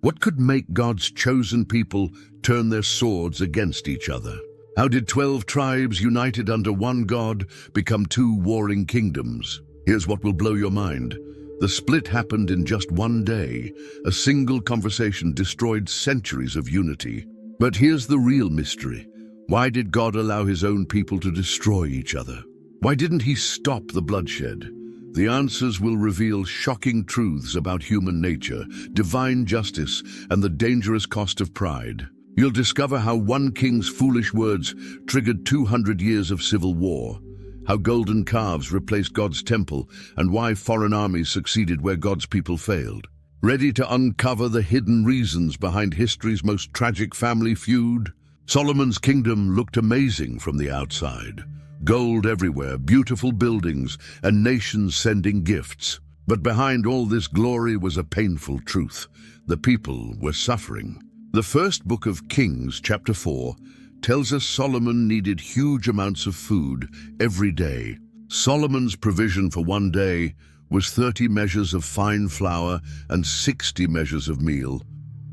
What could make God's chosen people turn their swords against each other? How did 12 tribes united under one God become two warring kingdoms? Here's what will blow your mind. The split happened in just one day. A single conversation destroyed centuries of unity. But here's the real mystery. Why did God allow his own people to destroy each other? Why didn't he stop the bloodshed? The answers will reveal shocking truths about human nature, divine justice, and the dangerous cost of pride. You'll discover how one king's foolish words triggered 200 years of civil war, how golden calves replaced God's temple, and why foreign armies succeeded where God's people failed. Ready to uncover the hidden reasons behind history's most tragic family feud? Solomon's kingdom looked amazing from the outside. Gold everywhere, beautiful buildings, and nations sending gifts. But behind all this glory was a painful truth. The people were suffering. The first book of Kings, chapter 4, tells us Solomon needed huge amounts of food every day. Solomon's provision for one day was 30 measures of fine flour and 60 measures of meal,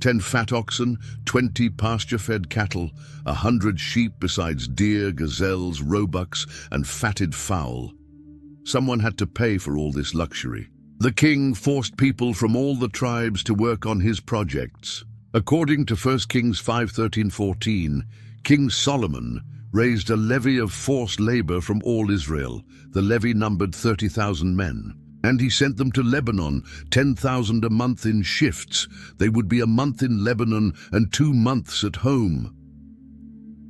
10 fat oxen, 20 pasture-fed cattle, 100 sheep besides deer, gazelles, roebucks, and fatted fowl. Someone had to pay for all this luxury. The king forced people from all the tribes to work on his projects. According to 1 Kings 5:13-14, King Solomon raised a levy of forced labor from all Israel. The levy numbered 30,000 men. And he sent them to Lebanon, 10,000 a month in shifts. They would be a month in Lebanon and 2 months at home.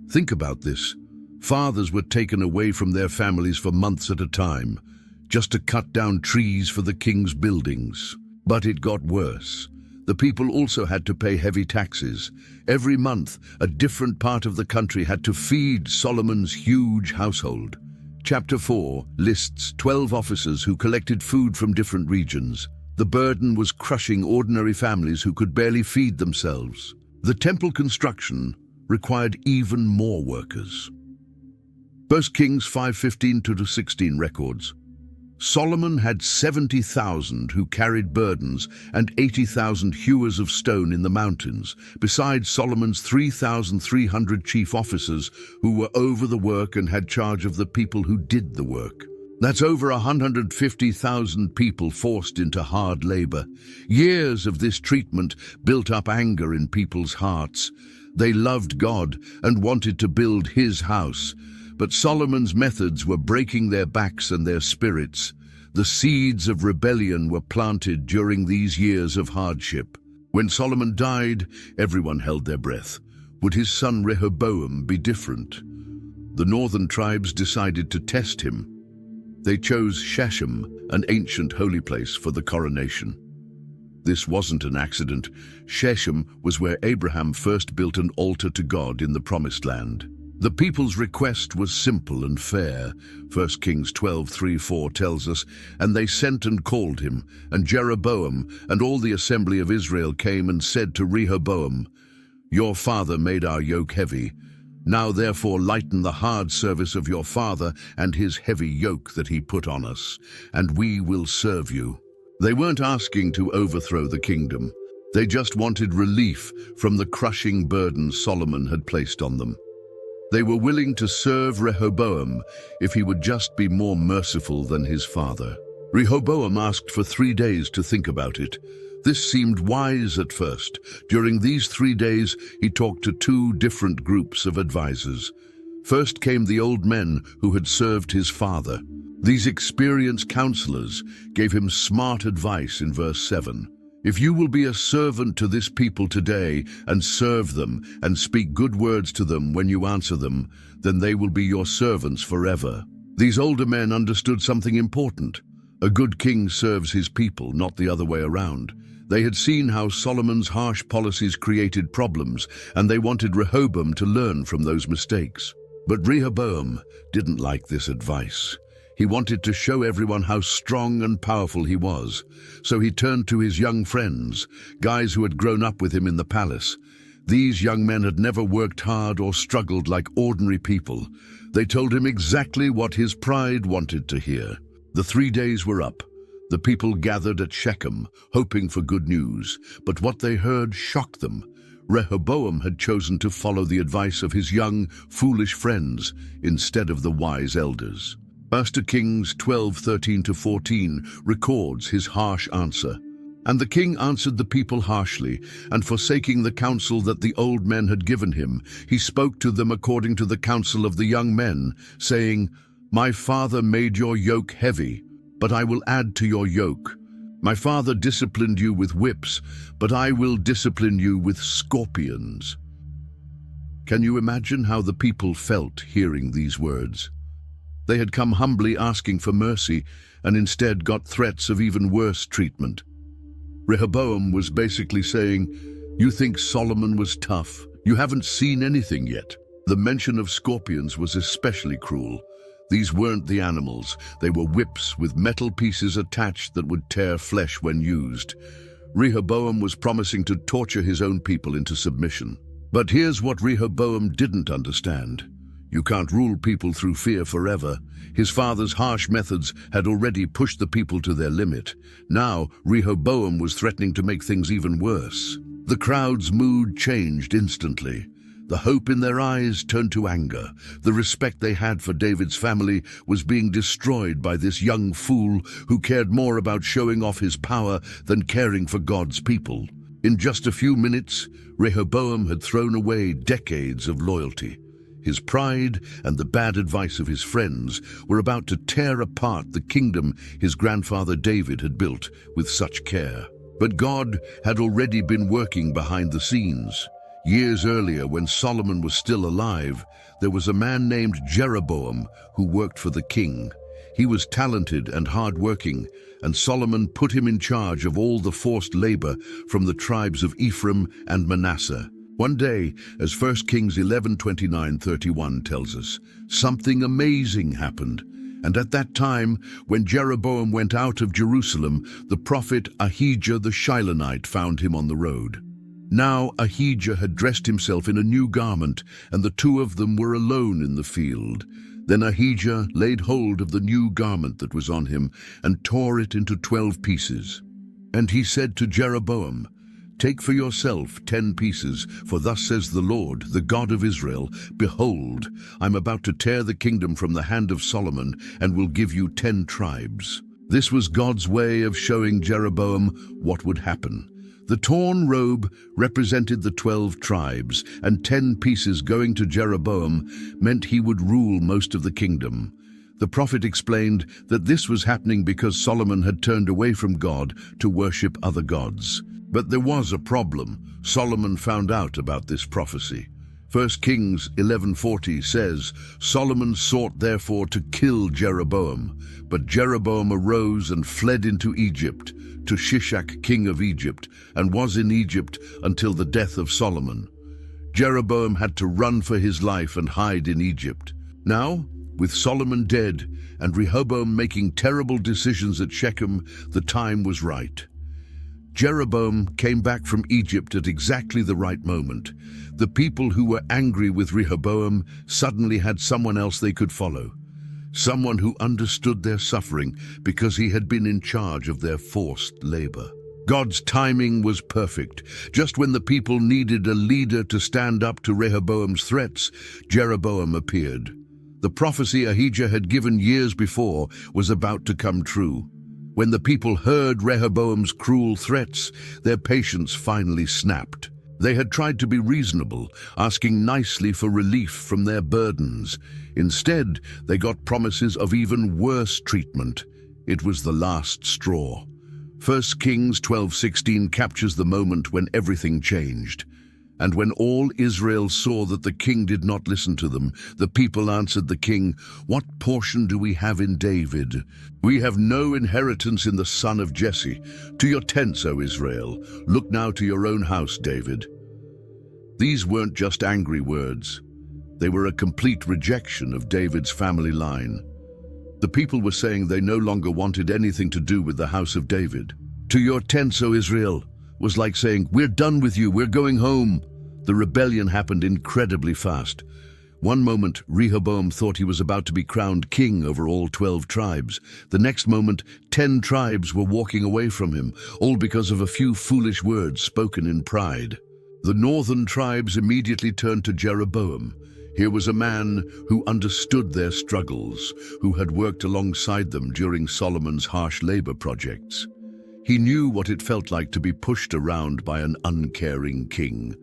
Think about this. Fathers were taken away from their families for months at a time, just to cut down trees for the king's buildings. But it got worse. The people also had to pay heavy taxes. Every month, a different part of the country had to feed Solomon's huge household. Chapter 4 lists 12 officers who collected food from different regions. The burden was crushing ordinary families who could barely feed themselves. The temple construction required even more workers. 1 Kings 5:15-16 records. Solomon had 70,000 who carried burdens and 80,000 hewers of stone in the mountains, besides Solomon's 3,300 chief officers who were over the work and had charge of the people who did the work. That's over 150,000 people forced into hard labor. Years of this treatment built up anger in people's hearts. They loved God and wanted to build his house. But Solomon's methods were breaking their backs and their spirits. The seeds of rebellion were planted during these years of hardship. When Solomon died, everyone held their breath. Would his son Rehoboam be different? The northern tribes decided to test him. They chose Shechem, an ancient holy place, for the coronation. This wasn't an accident. Shechem was where Abraham first built an altar to God in the Promised Land. The people's request was simple and fair. 1 Kings 12:3-4 tells us, "And they sent and called him, and Jeroboam and all the assembly of Israel came and said to Rehoboam, 'Your father made our yoke heavy. Now therefore lighten the hard service of your father and his heavy yoke that he put on us, and we will serve you.'" They weren't asking to overthrow the kingdom. They just wanted relief from the crushing burden Solomon had placed on them. They were willing to serve Rehoboam if he would just be more merciful than his father. Rehoboam asked for 3 days to think about it. This seemed wise at first. During these 3 days, he talked to 2 different groups of advisors. First came the old men who had served his father. These experienced counselors gave him smart advice in verse 7. "If you will be a servant to this people today and serve them and speak good words to them when you answer them, then they will be your servants forever." These older men understood something important. A good king serves his people, not the other way around. They had seen how Solomon's harsh policies created problems, and they wanted Rehoboam to learn from those mistakes. But Rehoboam didn't like this advice. He wanted to show everyone how strong and powerful he was. So he turned to his young friends, guys who had grown up with him in the palace. These young men had never worked hard or struggled like ordinary people. They told him exactly what his pride wanted to hear. The 3 days were up. The people gathered at Shechem, hoping for good news, but what they heard shocked them. Rehoboam had chosen to follow the advice of his young, foolish friends instead of the wise elders. 1 Kings 12:13-14 records his harsh answer. And the king answered the people harshly, and forsaking the counsel that the old men had given him, he spoke to them according to the counsel of the young men, saying, "My father made your yoke heavy, but I will add to your yoke. My father disciplined you with whips, but I will discipline you with scorpions." Can you imagine how the people felt hearing these words? They had come humbly asking for mercy, and instead got threats of even worse treatment. Rehoboam was basically saying, "You think Solomon was tough? You haven't seen anything yet." The mention of scorpions was especially cruel. These weren't the animals, they were whips with metal pieces attached that would tear flesh when used. Rehoboam was promising to torture his own people into submission. But here's what Rehoboam didn't understand. You can't rule people through fear forever. His father's harsh methods had already pushed the people to their limit. Now, Rehoboam was threatening to make things even worse. The crowd's mood changed instantly. The hope in their eyes turned to anger. The respect they had for David's family was being destroyed by this young fool who cared more about showing off his power than caring for God's people. In just a few minutes, Rehoboam had thrown away decades of loyalty. His pride and the bad advice of his friends were about to tear apart the kingdom his grandfather David had built with such care. But God had already been working behind the scenes. Years earlier, when Solomon was still alive, there was a man named Jeroboam who worked for the king. He was talented and hard-working, and Solomon put him in charge of all the forced labor from the tribes of Ephraim and Manasseh. One day, as 1 Kings 11:29-31 tells us, something amazing happened. And at that time, when Jeroboam went out of Jerusalem, the prophet Ahijah the Shilonite found him on the road. Now Ahijah had dressed himself in a new garment, and the two of them were alone in the field. Then Ahijah laid hold of the new garment that was on him, and tore it into 12 pieces. And he said to Jeroboam, "Take for yourself 10 pieces, for thus says the Lord, the God of Israel, Behold, I'm about to tear the kingdom from the hand of Solomon, and will give you 10 tribes." This was God's way of showing Jeroboam what would happen. The torn robe represented the 12 tribes, and 10 pieces going to Jeroboam meant he would rule most of the kingdom. The prophet explained that this was happening because Solomon had turned away from God to worship other gods. But there was a problem. Solomon found out about this prophecy. 1 Kings 11:40 says, "Solomon sought therefore to kill Jeroboam, but Jeroboam arose and fled into Egypt, to Shishak king of Egypt, and was in Egypt until the death of Solomon." Jeroboam had to run for his life and hide in Egypt. Now, with Solomon dead and Rehoboam making terrible decisions at Shechem, the time was right. Jeroboam came back from Egypt at exactly the right moment. The people who were angry with Rehoboam suddenly had someone else they could follow. Someone who understood their suffering because he had been in charge of their forced labor. God's timing was perfect. Just when the people needed a leader to stand up to Rehoboam's threats, Jeroboam appeared. The prophecy Ahijah had given years before was about to come true. When the people heard Rehoboam's cruel threats, their patience finally snapped. They had tried to be reasonable, asking nicely for relief from their burdens. Instead, they got promises of even worse treatment. It was the last straw. 1 Kings 12:16 captures the moment when everything changed. And when all Israel saw that the king did not listen to them, the people answered the king, "What portion do we have in David? We have no inheritance in the son of Jesse. To your tents, O Israel. Look now to your own house, David." These weren't just angry words. They were a complete rejection of David's family line. The people were saying they no longer wanted anything to do with the house of David. "To your tents, O Israel," was like saying, "We're done with you, we're going home." The rebellion happened incredibly fast. One moment, Rehoboam thought he was about to be crowned king over all 12 tribes. The next moment, 10 tribes were walking away from him, all because of a few foolish words spoken in pride. The northern tribes immediately turned to Jeroboam. Here was a man who understood their struggles, who had worked alongside them during Solomon's harsh labor projects. He knew what it felt like to be pushed around by an uncaring king.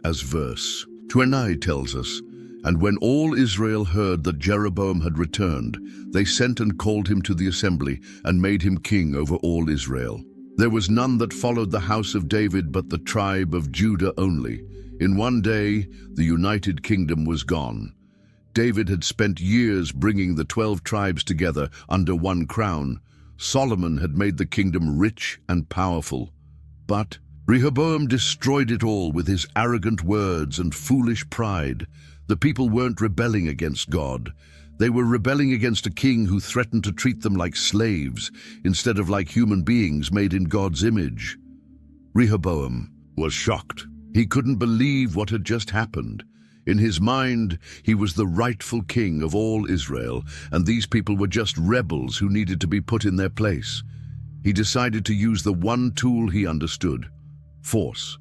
As verse 29 tells us, "And when all Israel heard that Jeroboam had returned, they sent and called him to the assembly and made him king over all Israel. There was none that followed the house of David but the tribe of Judah only. In one day, the united kingdom was gone." David had spent years bringing the 12 tribes together under one crown. Solomon had made the kingdom rich and powerful. But Rehoboam destroyed it all with his arrogant words and foolish pride. The people weren't rebelling against God. They were rebelling against a king who threatened to treat them like slaves instead of like human beings made in God's image. Rehoboam was shocked. He couldn't believe what had just happened. In his mind, he was the rightful king of all Israel, and these people were just rebels who needed to be put in their place. He decided to use the one tool he understood: force.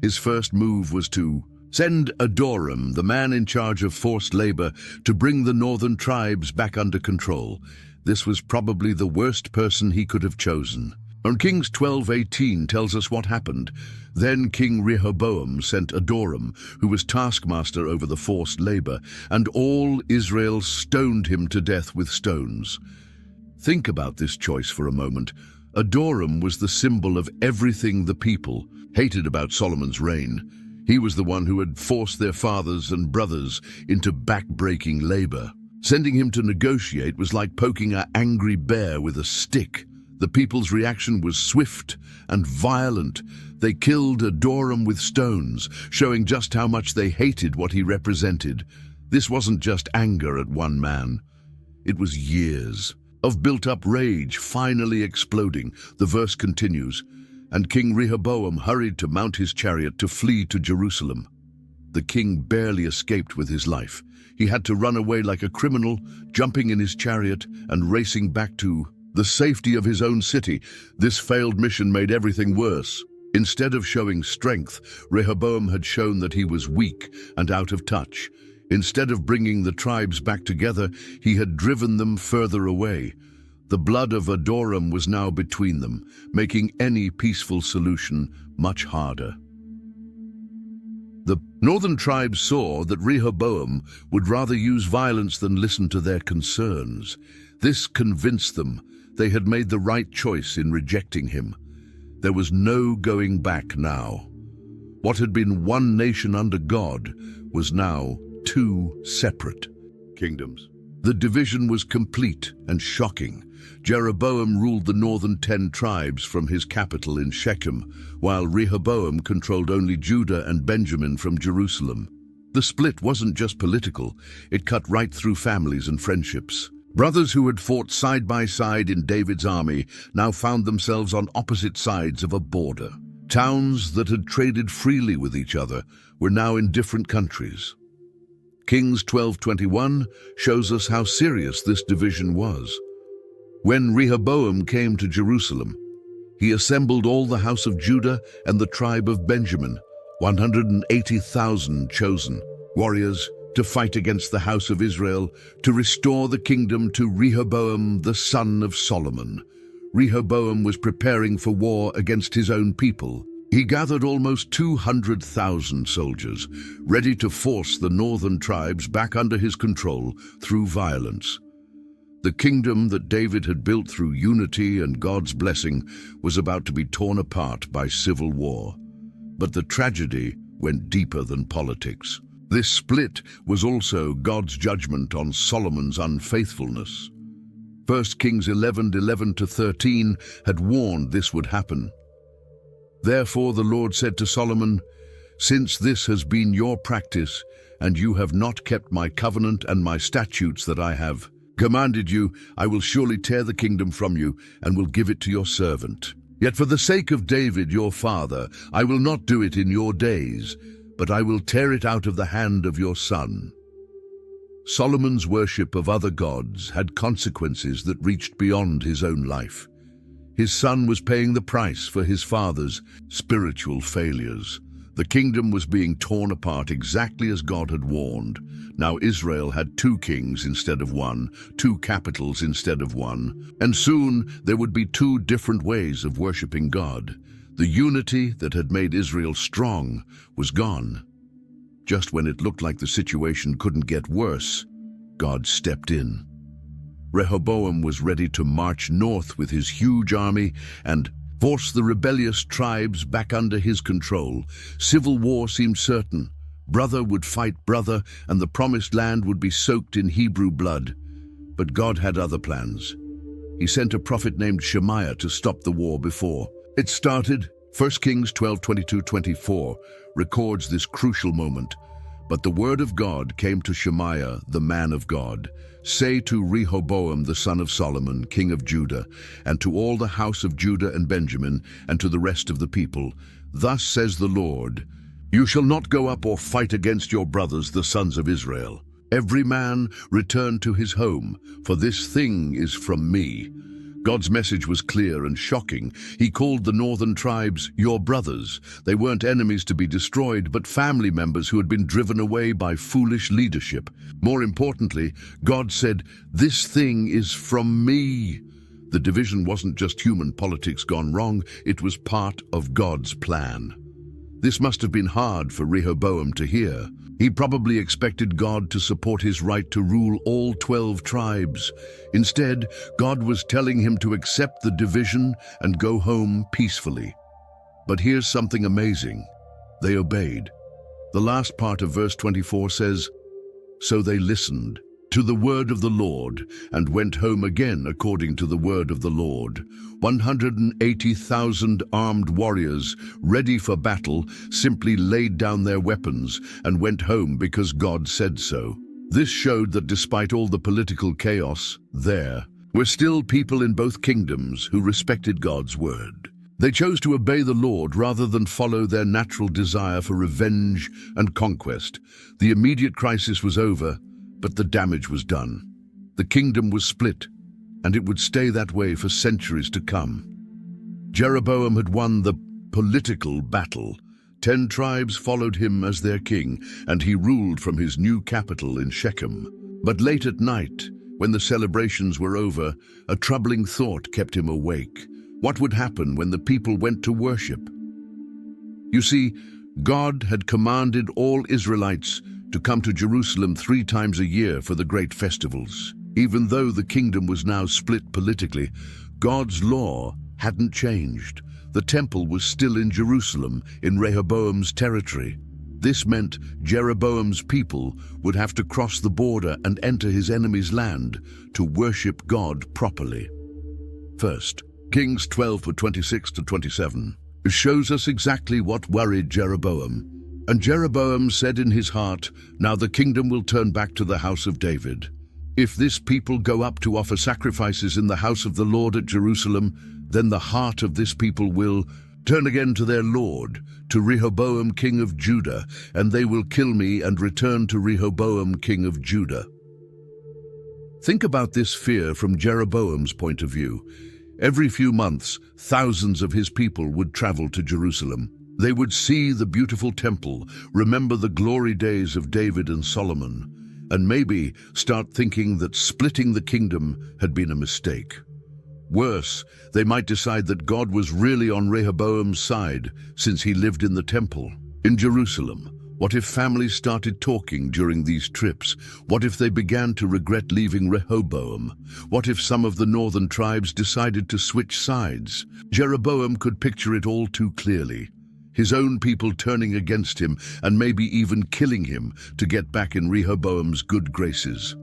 His first move was to send Adoram, the man in charge of forced labor, to bring the northern tribes back under control. This was probably the worst person he could have chosen. And Kings 12:18 tells us what happened. Then King Rehoboam sent Adoram, who was taskmaster over the forced labor, and all Israel stoned him to death with stones. Think about this choice for a moment. Adoram was the symbol of everything the people hated about Solomon's reign. He was the one who had forced their fathers and brothers into back-breaking labor. Sending him to negotiate was like poking an angry bear with a stick. The people's reaction was swift and violent. They killed Adoram with stones, showing just how much they hated what he represented. This wasn't just anger at one man. It was years of built-up rage finally exploding. The verse continues, "And King Rehoboam hurried to mount his chariot to flee to Jerusalem." The king barely escaped with his life. He had to run away like a criminal, jumping in his chariot and racing back to the safety of his own city. This failed mission made everything worse. Instead of showing strength, Rehoboam had shown that he was weak and out of touch. Instead of bringing the tribes back together, he had driven them further away. The blood of Adoram was now between them, making any peaceful solution much harder. The northern tribes saw that Rehoboam would rather use violence than listen to their concerns. This convinced them they had made the right choice in rejecting him. There was no going back now. What had been one nation under God was now two separate kingdoms. The division was complete and shocking. Jeroboam ruled the northern 10 tribes from his capital in Shechem, while Rehoboam controlled only Judah and Benjamin from Jerusalem. The split wasn't just political, it cut right through families and friendships. Brothers who had fought side by side in David's army now found themselves on opposite sides of a border. Towns that had traded freely with each other were now in different countries. Kings 12:21 shows us how serious this division was. When Rehoboam came to Jerusalem, he assembled all the house of Judah and the tribe of Benjamin, 180,000 chosen warriors, to fight against the house of Israel, to restore the kingdom to Rehoboam, the son of Solomon. Rehoboam was preparing for war against his own people. He gathered almost 200,000 soldiers, ready to force the northern tribes back under his control through violence. The kingdom that David had built through unity and God's blessing was about to be torn apart by civil war. But the tragedy went deeper than politics. This split was also God's judgment on Solomon's unfaithfulness. 1 Kings 11:11-13 had warned this would happen. Therefore the Lord said to Solomon, "Since this has been your practice, and you have not kept my covenant and my statutes that I have commanded you, I will surely tear the kingdom from you and will give it to your servant. Yet for the sake of David your father, I will not do it in your days, but I will tear it out of the hand of your son." Solomon's worship of other gods had consequences that reached beyond his own life. His son was paying the price for his father's spiritual failures. The kingdom was being torn apart exactly as God had warned. Now Israel had two kings instead of one, two capitals instead of one, and soon there would be two different ways of worshiping God. The unity that had made Israel strong was gone. Just when it looked like the situation couldn't get worse, God stepped in. Rehoboam was ready to march north with his huge army and force the rebellious tribes back under his control. Civil war seemed certain. Brother would fight brother, and the promised land would be soaked in Hebrew blood. But God had other plans. He sent a prophet named Shemaiah to stop the war before it started. 1 Kings 12:22-24 records this crucial moment. But the word of God came to Shemaiah, the man of God. Say to Rehoboam the son of Solomon, king of Judah, and to all the house of Judah and Benjamin, and to the rest of the people, thus says the Lord, you shall not go up or fight against your brothers, the sons of Israel. Every man return to his home, for this thing is from me. God's message was clear and shocking. He called the northern tribes your brothers. They weren't enemies to be destroyed, but family members who had been driven away by foolish leadership. More importantly, God said, this thing is from me. The division wasn't just human politics gone wrong, it was part of God's plan. This must have been hard for Rehoboam to hear. He probably expected God to support his right to rule all 12 tribes. Instead, God was telling him to accept the division and go home peacefully. But here's something amazing. They obeyed. The last part of verse 24 says, so they listened to the word of the Lord and went home again according to the word of the Lord. 180,000 armed warriors, ready for battle, simply laid down their weapons and went home because God said so. This showed that despite all the political chaos, there were still people in both kingdoms who respected God's word. They chose to obey the Lord rather than follow their natural desire for revenge and conquest. The immediate crisis was over, but the damage was done. The kingdom was split, and it would stay that way for centuries to come. Jeroboam had won the political battle. 10 tribes followed him as their king, and he ruled from his new capital in Shechem. But late at night, when the celebrations were over, a troubling thought kept him awake. What would happen when the people went to worship? You see, God had commanded all Israelites to come to Jerusalem 3 times a year for the great festivals. Even though the kingdom was now split politically, God's law hadn't changed. The temple was still in Jerusalem, in Rehoboam's territory. This meant Jeroboam's people would have to cross the border and enter his enemy's land to worship God properly. First, Kings 12:26-27 shows us exactly what worried Jeroboam. And Jeroboam said in his heart, now the kingdom will turn back to the house of David. If this people go up to offer sacrifices in the house of the Lord at Jerusalem, then the heart of this people will turn again to their Lord, to Rehoboam king of Judah, and they will kill me and return to Rehoboam king of Judah. Think about this fear from Jeroboam's point of view. Every few months, thousands of his people would travel to Jerusalem. They would see the beautiful temple, remember the glory days of David and Solomon, and maybe start thinking that splitting the kingdom had been a mistake. Worse, they might decide that God was really on Rehoboam's side since he lived in the temple. In Jerusalem, what if families started talking during these trips? What if they began to regret leaving Rehoboam? What if some of the northern tribes decided to switch sides? Jeroboam could picture it all too clearly. His own people turning against him and maybe even killing him to get back in Rehoboam's good graces.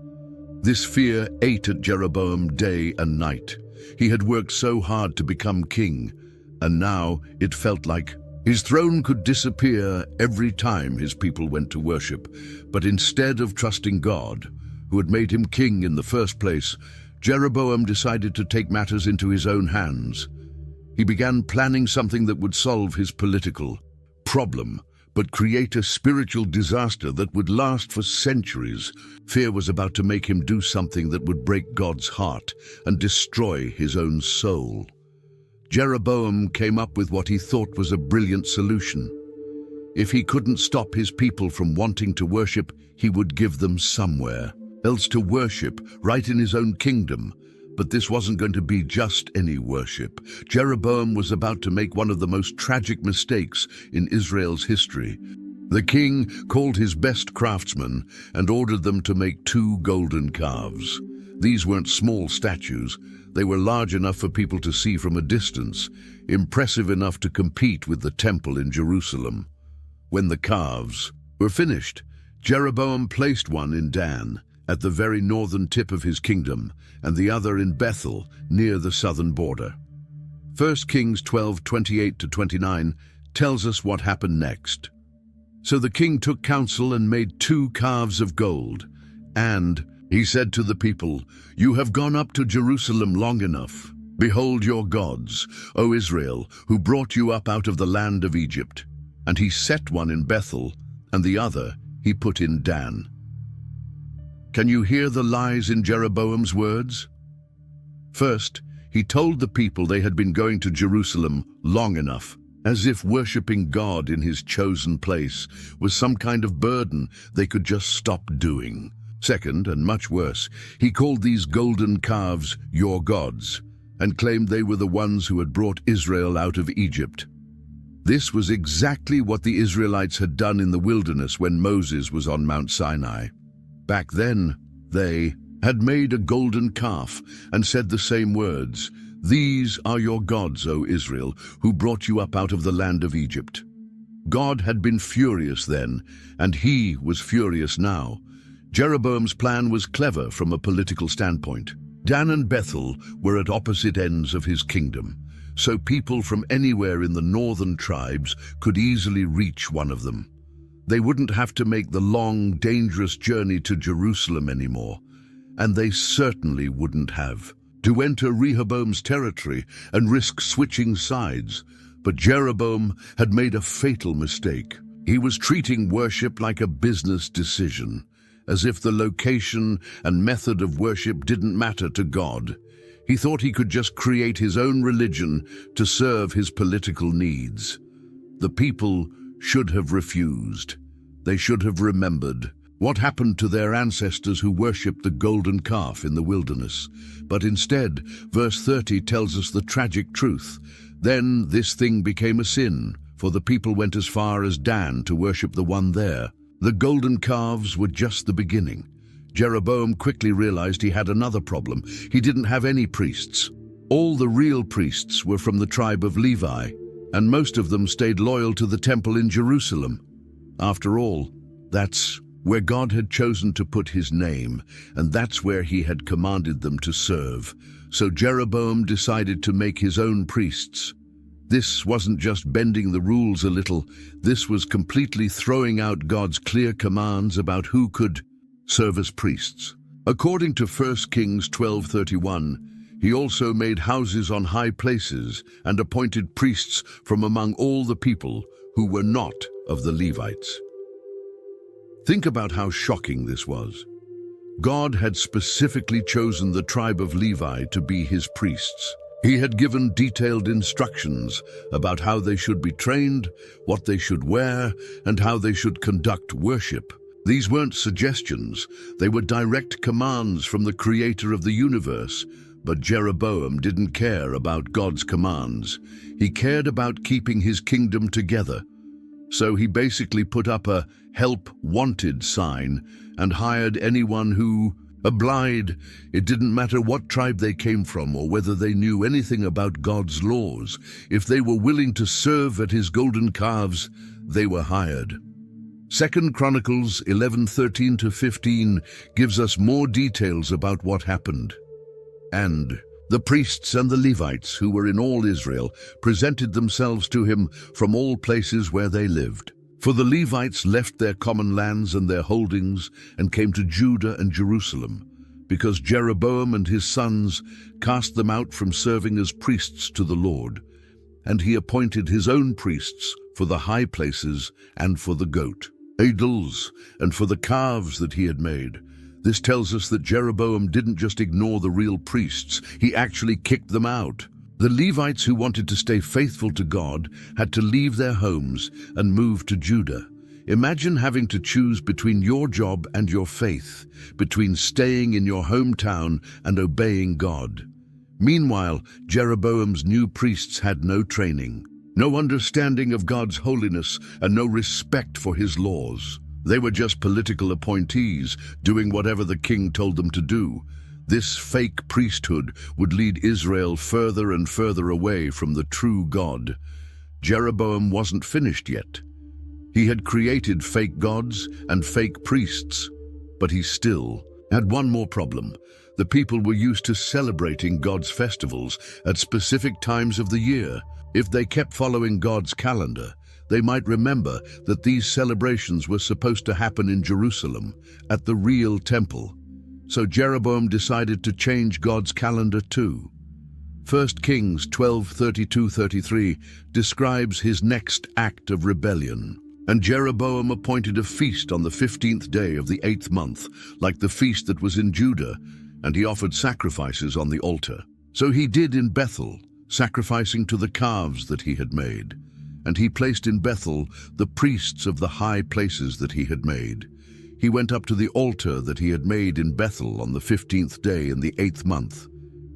This fear ate at Jeroboam day and night. He had worked so hard to become king, and now it felt like his throne could disappear every time his people went to worship. But instead of trusting God, who had made him king in the first place, Jeroboam decided to take matters into his own hands. He began planning something that would solve his political problem, but create a spiritual disaster that would last for centuries. Fear was about to make him do something that would break God's heart and destroy his own soul. Jeroboam came up with what he thought was a brilliant solution. If he couldn't stop his people from wanting to worship, he would give them somewhere else to worship, right in his own kingdom. But this wasn't going to be just any worship. Jeroboam was about to make one of the most tragic mistakes in Israel's history. The king called his best craftsmen and ordered them to make 2 golden calves. These weren't small statues. They were large enough for people to see from a distance, impressive enough to compete with the temple in Jerusalem. When the calves were finished, Jeroboam placed one in Dan, at the very northern tip of his kingdom, and the other in Bethel, near the southern border. 1 Kings 12:28-29 tells us what happened next. So the king took counsel and made 2 calves of gold, and he said to the people, "You have gone up to Jerusalem long enough. Behold your gods, O Israel, who brought you up out of the land of Egypt." And he set one in Bethel, and the other he put in Dan. Can you hear the lies in Jeroboam's words? First, he told the people they had been going to Jerusalem long enough, as if worshipping God in his chosen place was some kind of burden they could just stop doing. Second, and much worse, he called these golden calves your gods, and claimed they were the ones who had brought Israel out of Egypt. This was exactly what the Israelites had done in the wilderness when Moses was on Mount Sinai. Back then, they had made a golden calf and said the same words, "These are your gods, O Israel, who brought you up out of the land of Egypt." God had been furious then, and he was furious now. Jeroboam's plan was clever from a political standpoint. Dan and Bethel were at opposite ends of his kingdom, so people from anywhere in the northern tribes could easily reach one of them. They wouldn't have to make the long, dangerous journey to Jerusalem anymore, and they certainly wouldn't have to enter Rehoboam's territory and risk switching sides. But Jeroboam had made a fatal mistake. He was treating worship like a business decision, as if the location and method of worship didn't matter to God. He thought he could just create his own religion to serve his political needs. The people should have refused. They should have remembered what happened to their ancestors who worshipped the golden calf in the wilderness. But instead, verse 30 tells us the tragic truth. Then this thing became a sin, for the people went as far as Dan to worship the one there. The golden calves were just the beginning. Jeroboam quickly realized he had another problem. He didn't have any priests. All the real priests were from the tribe of Levi, and most of them stayed loyal to the temple in Jerusalem. After all, that's where God had chosen to put his name, and that's where he had commanded them to serve. So Jeroboam decided to make his own priests. This wasn't just bending the rules a little, this was completely throwing out God's clear commands about who could serve as priests. According to 1 Kings 12:31, he also made houses on high places and appointed priests from among all the people who were not of the Levites. Think about how shocking this was. God had specifically chosen the tribe of Levi to be his priests. He had given detailed instructions about how they should be trained, what they should wear, and how they should conduct worship. These weren't suggestions, they were direct commands from the creator of the universe. But Jeroboam didn't care about God's commands. He cared about keeping his kingdom together. So he basically put up a "Help Wanted" sign and hired anyone who obliged. It didn't matter what tribe they came from or whether they knew anything about God's laws. If they were willing to serve at his golden calves, they were hired. 2 Chronicles 11:13-15 gives us more details about what happened. And the priests and the Levites, who were in all Israel, presented themselves to him from all places where they lived. For the Levites left their common lands and their holdings and came to Judah and Jerusalem, because Jeroboam and his sons cast them out from serving as priests to the Lord. And he appointed his own priests for the high places, and for the goat, idols, and for the calves that he had made. This tells us that Jeroboam didn't just ignore the real priests, he actually kicked them out. The Levites who wanted to stay faithful to God had to leave their homes and move to Judah. Imagine having to choose between your job and your faith, between staying in your hometown and obeying God. Meanwhile, Jeroboam's new priests had no training, no understanding of God's holiness, and no respect for his laws. They were just political appointees, doing whatever the king told them to do. This fake priesthood would lead Israel further and further away from the true God. Jeroboam wasn't finished yet. He had created fake gods and fake priests, but he still had one more problem. The people were used to celebrating God's festivals at specific times of the year. If they kept following God's calendar, they might remember that these celebrations were supposed to happen in Jerusalem, at the real temple. So Jeroboam decided to change God's calendar too. 1 Kings 12:32-33 describes his next act of rebellion. And Jeroboam appointed a feast on the 15th day of the 8th month, like the feast that was in Judah, and he offered sacrifices on the altar. So he did in Bethel, sacrificing to the calves that he had made. And he placed in Bethel the priests of the high places that he had made. He went up to the altar that he had made in Bethel on the 15th day in the 8th month,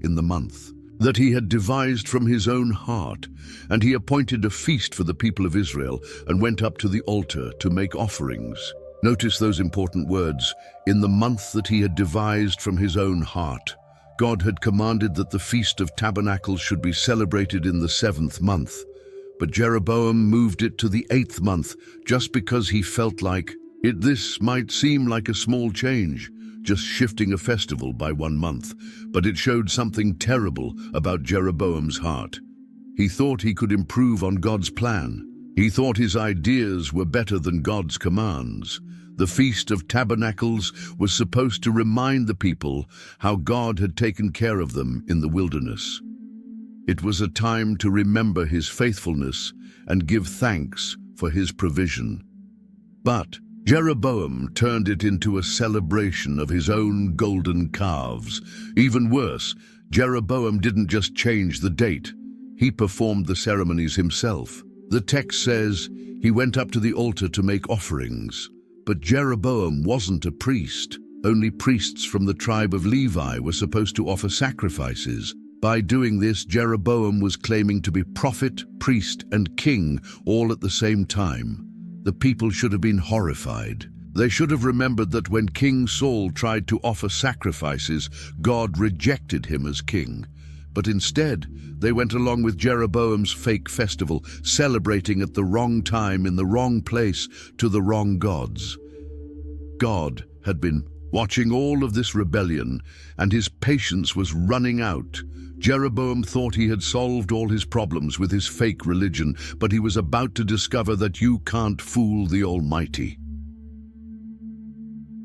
in the month that he had devised from his own heart, and he appointed a feast for the people of Israel, and went up to the altar to make offerings. Notice those important words, in the month that he had devised from his own heart. God had commanded that the Feast of Tabernacles should be celebrated in the 7th month, but Jeroboam moved it to the 8th month just because he felt like it. This might seem like a small change, just shifting a festival by 1 month, but it showed something terrible about Jeroboam's heart. He thought he could improve on God's plan. He thought his ideas were better than God's commands. The Feast of Tabernacles was supposed to remind the people how God had taken care of them in the wilderness. It was a time to remember his faithfulness and give thanks for his provision. But Jeroboam turned it into a celebration of his own golden calves. Even worse, Jeroboam didn't just change the date. He performed the ceremonies himself. The text says he went up to the altar to make offerings. But Jeroboam wasn't a priest. Only priests from the tribe of Levi were supposed to offer sacrifices. By doing this, Jeroboam was claiming to be prophet, priest, and king all at the same time. The people should have been horrified. They should have remembered that when King Saul tried to offer sacrifices, God rejected him as king. But instead, they went along with Jeroboam's fake festival, celebrating at the wrong time in the wrong place to the wrong gods. God had been watching all of this rebellion, and his patience was running out. Jeroboam thought he had solved all his problems with his fake religion, but he was about to discover that you can't fool the Almighty.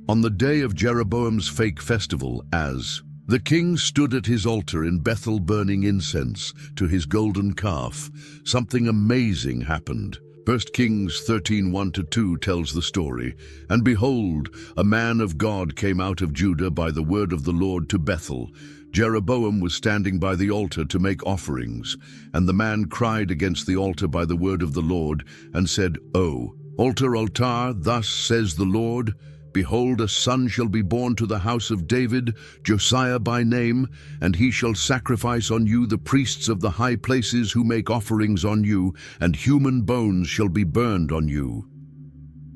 On the day of Jeroboam's fake festival, as the king stood at his altar in Bethel burning incense to his golden calf, something amazing happened. 1 Kings 13:1-2 tells the story. And behold, a man of God came out of Judah by the word of the Lord to Bethel. Jeroboam was standing by the altar to make offerings, and the man cried against the altar by the word of the Lord, and said, O altar, thus says the Lord, behold, a son shall be born to the house of David, Josiah by name, and he shall sacrifice on you the priests of the high places who make offerings on you, and human bones shall be burned on you.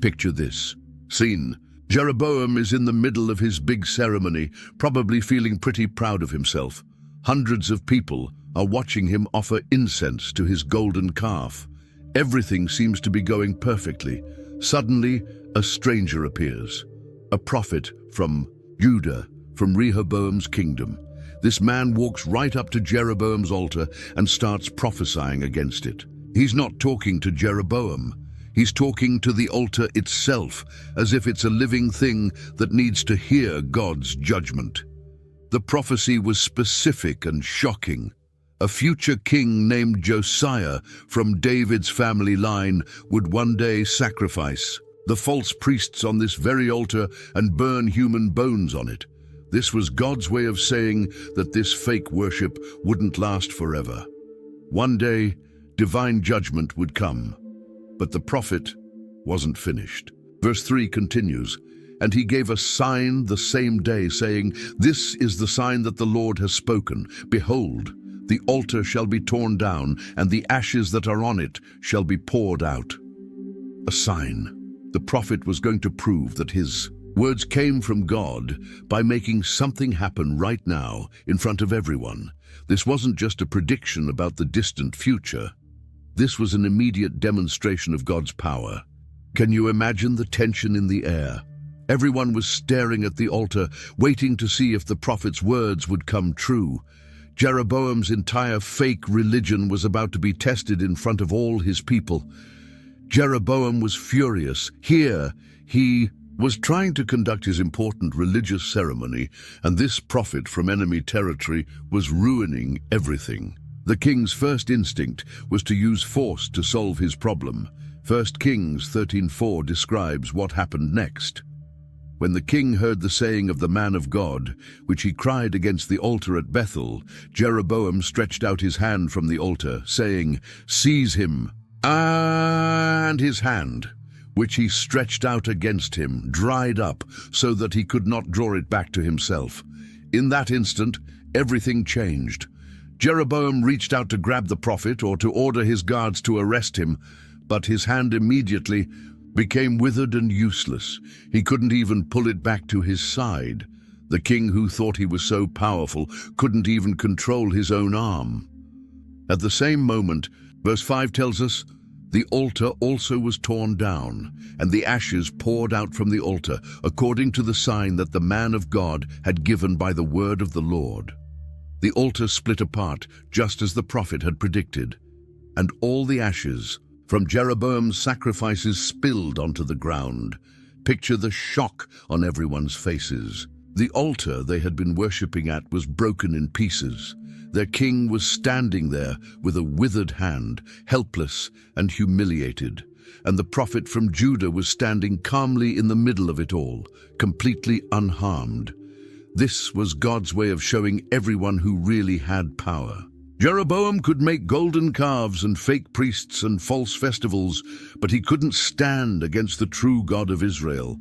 Picture this scene. Jeroboam is in the middle of his big ceremony, probably feeling pretty proud of himself. Hundreds of people are watching him offer incense to his golden calf. Everything seems to be going perfectly. Suddenly, a stranger appears, a prophet from Judah, from Rehoboam's kingdom. This man walks right up to Jeroboam's altar and starts prophesying against it. He's not talking to Jeroboam. He's talking to the altar itself, as if it's a living thing that needs to hear God's judgment. The prophecy was specific and shocking. A future king named Josiah from David's family line would one day sacrifice the false priests on this very altar and burn human bones on it. This was God's way of saying that this fake worship wouldn't last forever. One day, divine judgment would come, but the prophet wasn't finished. Verse 3 continues, "And he gave a sign the same day, saying, 'This is the sign that the Lord has spoken. Behold, the altar shall be torn down, and the ashes that are on it shall be poured out.'" A sign. The prophet was going to prove that his words came from God by making something happen right now in front of everyone. This wasn't just a prediction about the distant future. This was an immediate demonstration of God's power. Can you imagine the tension in the air? Everyone was staring at the altar, waiting to see if the prophet's words would come true. Jeroboam's entire fake religion was about to be tested in front of all his people. Jeroboam was furious. Here, he was trying to conduct his important religious ceremony, and this prophet from enemy territory was ruining everything. The king's first instinct was to use force to solve his problem. 1 Kings 13:4 describes what happened next. When the king heard the saying of the man of God, which he cried against the altar at Bethel, Jeroboam stretched out his hand from the altar, saying, "Seize him." And his hand, which he stretched out against him, dried up so that he could not draw it back to himself. In that instant, everything changed. Jeroboam reached out to grab the prophet or to order his guards to arrest him, but his hand immediately became withered and useless. He couldn't even pull it back to his side. The king, who thought he was so powerful, couldn't even control his own arm. At the same moment, verse 5 tells us, the altar also was torn down, and the ashes poured out from the altar, according to the sign that the man of God had given by the word of the Lord. The altar split apart, just as the prophet had predicted, and all the ashes from Jeroboam's sacrifices spilled onto the ground. Picture the shock on everyone's faces. The altar they had been worshipping at was broken in pieces. Their king was standing there with a withered hand, helpless and humiliated, and the prophet from Judah was standing calmly in the middle of it all, completely unharmed. This was God's way of showing everyone who really had power. Jeroboam could make golden calves and fake priests and false festivals, but he couldn't stand against the true God of Israel.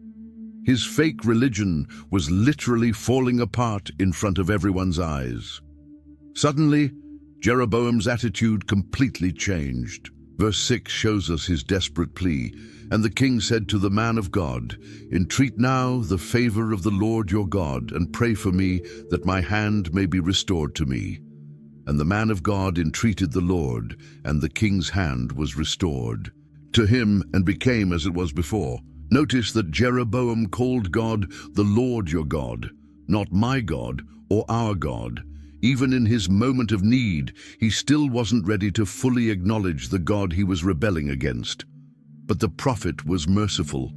His fake religion was literally falling apart in front of everyone's eyes. Suddenly, Jeroboam's attitude completely changed. Verse 6 shows us his desperate plea. "And the king said to the man of God, 'Entreat now the favor of the Lord your God, and pray for me that my hand may be restored to me.' And the man of God entreated the Lord, and the king's hand was restored to him and became as it was before." Notice that Jeroboam called God the Lord your God, not my God or our God. Even in his moment of need, he still wasn't ready to fully acknowledge the God he was rebelling against. But the prophet was merciful.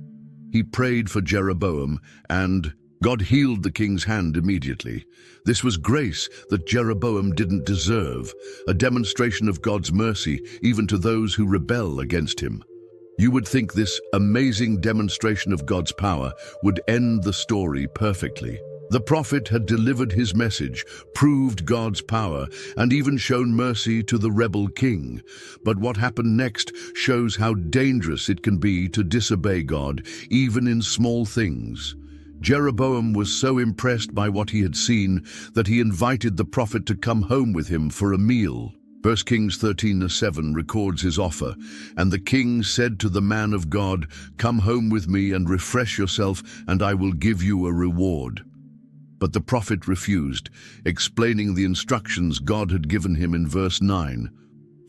He prayed for Jeroboam, and God healed the king's hand immediately. This was grace that Jeroboam didn't deserve, a demonstration of God's mercy even to those who rebel against him. You would think this amazing demonstration of God's power would end the story perfectly. The prophet had delivered his message, proved God's power, and even shown mercy to the rebel king. But what happened next shows how dangerous it can be to disobey God, even in small things. Jeroboam was so impressed by what he had seen that he invited the prophet to come home with him for a meal. 1 Kings 13:7 records his offer, "And the king said to the man of God, 'Come home with me and refresh yourself, and I will give you a reward.' But the prophet refused, explaining the instructions God had given him in verse 9.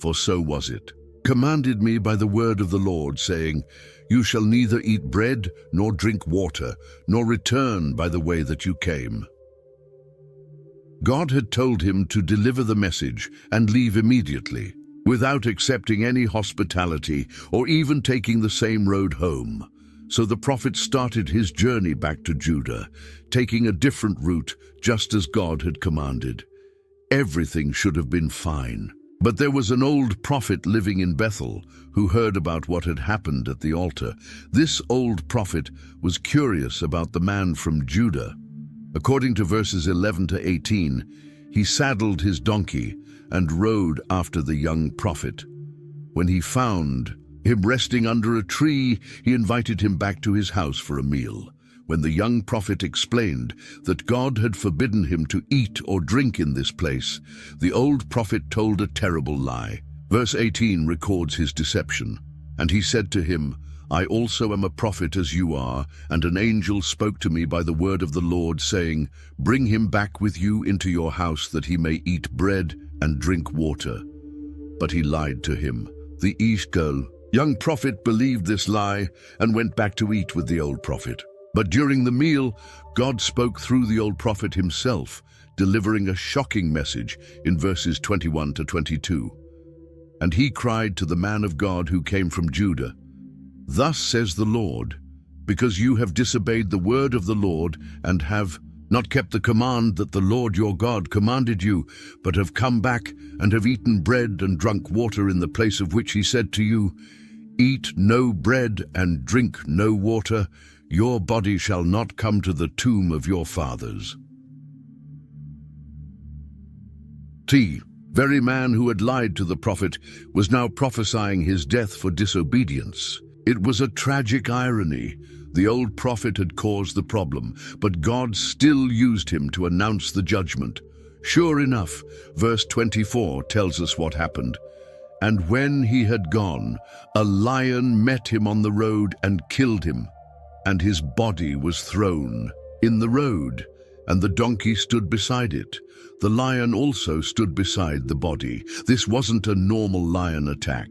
For so was it. Commanded me by the word of the Lord, saying, 'You shall neither eat bread nor drink water, nor return by the way that you came.'" God had told him to deliver the message and leave immediately, without accepting any hospitality or even taking the same road home. So the prophet started his journey back to Judah, taking a different route, just as God had commanded. Everything should have been fine. But there was an old prophet living in Bethel who heard about what had happened at the altar. This old prophet was curious about the man from Judah. According to verses 11 to 18, he saddled his donkey and rode after the young prophet. When he found him resting under a tree, he invited him back to his house for a meal. When the young prophet explained that God had forbidden him to eat or drink in this place, the old prophet told a terrible lie. Verse 18 records his deception. And he said to him, I also am a prophet as you are, and an angel spoke to me by the word of the Lord, saying, Bring him back with you into your house, that he may eat bread and drink water. But he lied to him. The young prophet believed this lie and went back to eat with the old prophet. But during the meal, God spoke through the old prophet himself, delivering a shocking message in verses 21 to 22. And he cried to the man of God who came from Judah, Thus says the Lord, because you have disobeyed the word of the Lord and have not kept the command that the Lord your God commanded you, but have come back and have eaten bread and drunk water in the place of which he said to you, Eat no bread and drink no water, your body shall not come to the tomb of your fathers. The very man who had lied to the prophet was now prophesying his death for disobedience. It was a tragic irony. The old prophet had caused the problem, but God still used him to announce the judgment. Sure enough, verse 24 tells us what happened. And when he had gone, a lion met him on the road and killed him, and his body was thrown in the road, and the donkey stood beside it. The lion also stood beside the body. This wasn't a normal lion attack.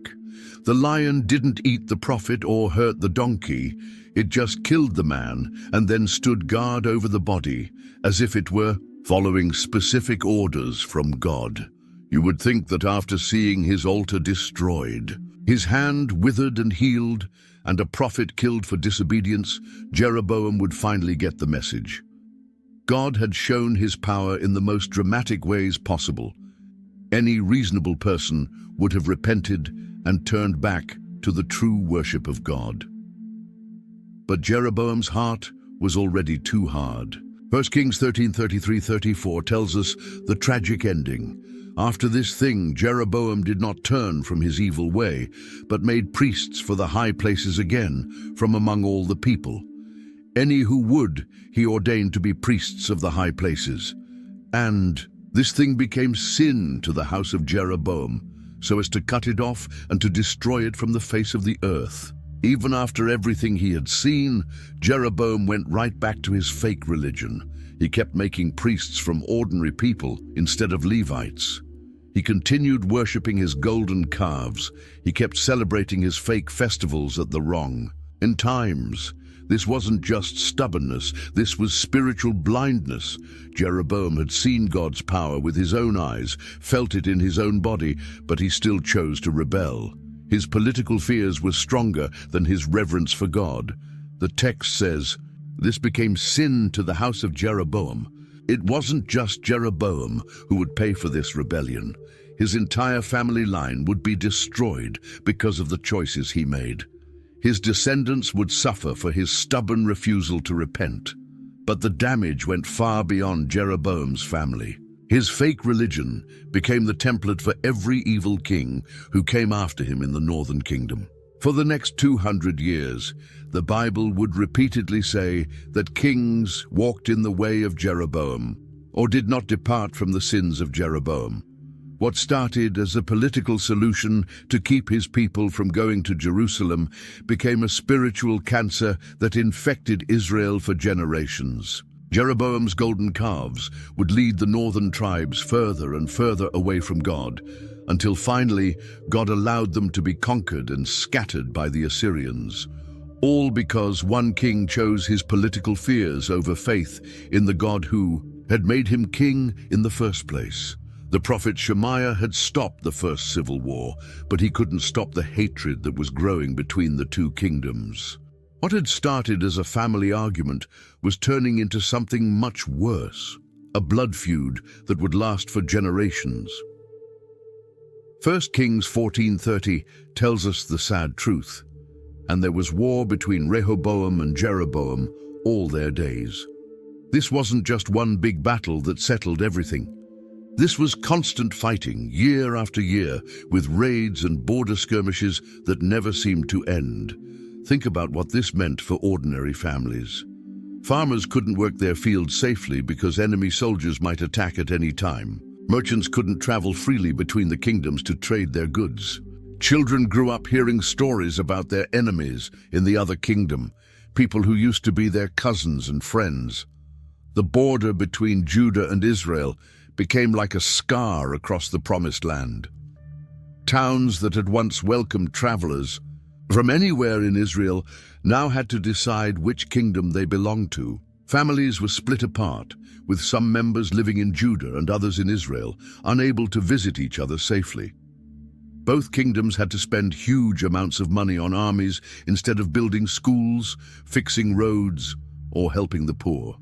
The lion didn't eat the prophet or hurt the donkey. It just killed the man and then stood guard over the body, as if it were following specific orders from God. You would think that after seeing his altar destroyed, his hand withered and healed, and a prophet killed for disobedience, Jeroboam would finally get the message. God had shown his power in the most dramatic ways possible. Any reasonable person would have repented and turned back to the true worship of God. But Jeroboam's heart was already too hard. 1 Kings 13:33-34 tells us the tragic ending. After this thing, Jeroboam did not turn from his evil way, but made priests for the high places again from among all the people. Any who would, he ordained to be priests of the high places. And this thing became sin to the house of Jeroboam, so as to cut it off and to destroy it from the face of the earth. Even after everything he had seen, Jeroboam went right back to his fake religion. He kept making priests from ordinary people instead of Levites. He continued worshipping his golden calves. He kept celebrating his fake festivals at the wrong. In times, this wasn't just stubbornness, this was spiritual blindness. Jeroboam had seen God's power with his own eyes, felt it in his own body, but he still chose to rebel. His political fears were stronger than his reverence for God. The text says, this became sin to the house of Jeroboam. It wasn't just Jeroboam who would pay for this rebellion. His entire family line would be destroyed because of the choices he made. His descendants would suffer for his stubborn refusal to repent. But the damage went far beyond Jeroboam's family. His fake religion became the template for every evil king who came after him in the northern kingdom. For the next 200 years, the Bible would repeatedly say that kings walked in the way of Jeroboam, or did not depart from the sins of Jeroboam. What started as a political solution to keep his people from going to Jerusalem became a spiritual cancer that infected Israel for generations. Jeroboam's golden calves would lead the northern tribes further and further away from God, until finally God allowed them to be conquered and scattered by the Assyrians. All because one king chose his political fears over faith in the God who had made him king in the first place. The prophet Shemaiah had stopped the first civil war, but he couldn't stop the hatred that was growing between the two kingdoms. What had started as a family argument was turning into something much worse. a blood feud that would last for generations. 1 Kings 14:30 tells us the sad truth. And there was war between Rehoboam and Jeroboam all their days. This wasn't just one big battle that settled everything. This was constant fighting, year after year, with raids and border skirmishes that never seemed to end. Think about what this meant for ordinary families. Farmers couldn't work their fields safely because enemy soldiers might attack at any time. Merchants couldn't travel freely between the kingdoms to trade their goods. Children grew up hearing stories about their enemies in the other kingdom, people who used to be their cousins and friends. The border between Judah and Israel became like a scar across the Promised Land. Towns that had once welcomed travelers from anywhere in Israel now had to decide which kingdom they belonged to. Families were split apart, with some members living in Judah and others in Israel, unable to visit each other safely. Both kingdoms had to spend huge amounts of money on armies instead of building schools, fixing roads, or helping the poor.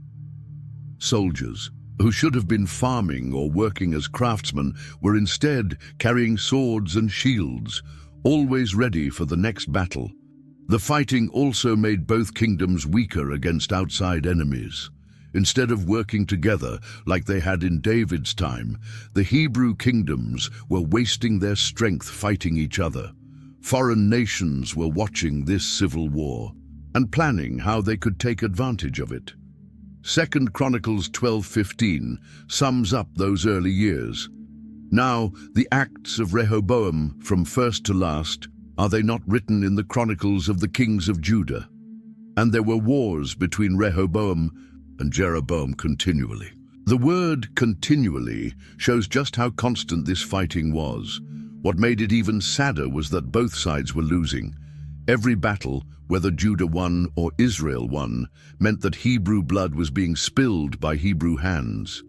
Soldiers, who should have been farming or working as craftsmen, were instead carrying swords and shields, always ready for the next battle. The fighting also made both kingdoms weaker against outside enemies. Instead of working together like they had in David's time, the Hebrew kingdoms were wasting their strength fighting each other. Foreign nations were watching this civil war and planning how they could take advantage of it. 2 Chronicles 12:15 sums up those early years. Now, the acts of Rehoboam from first to last, are they not written in the chronicles of the kings of Judah? And there were wars between Rehoboam and Jeroboam continually. The word continually shows just how constant this fighting was. What made it even sadder was that both sides were losing. Every battle, whether Judah won or Israel won, meant that Hebrew blood was being spilled by Hebrew hands.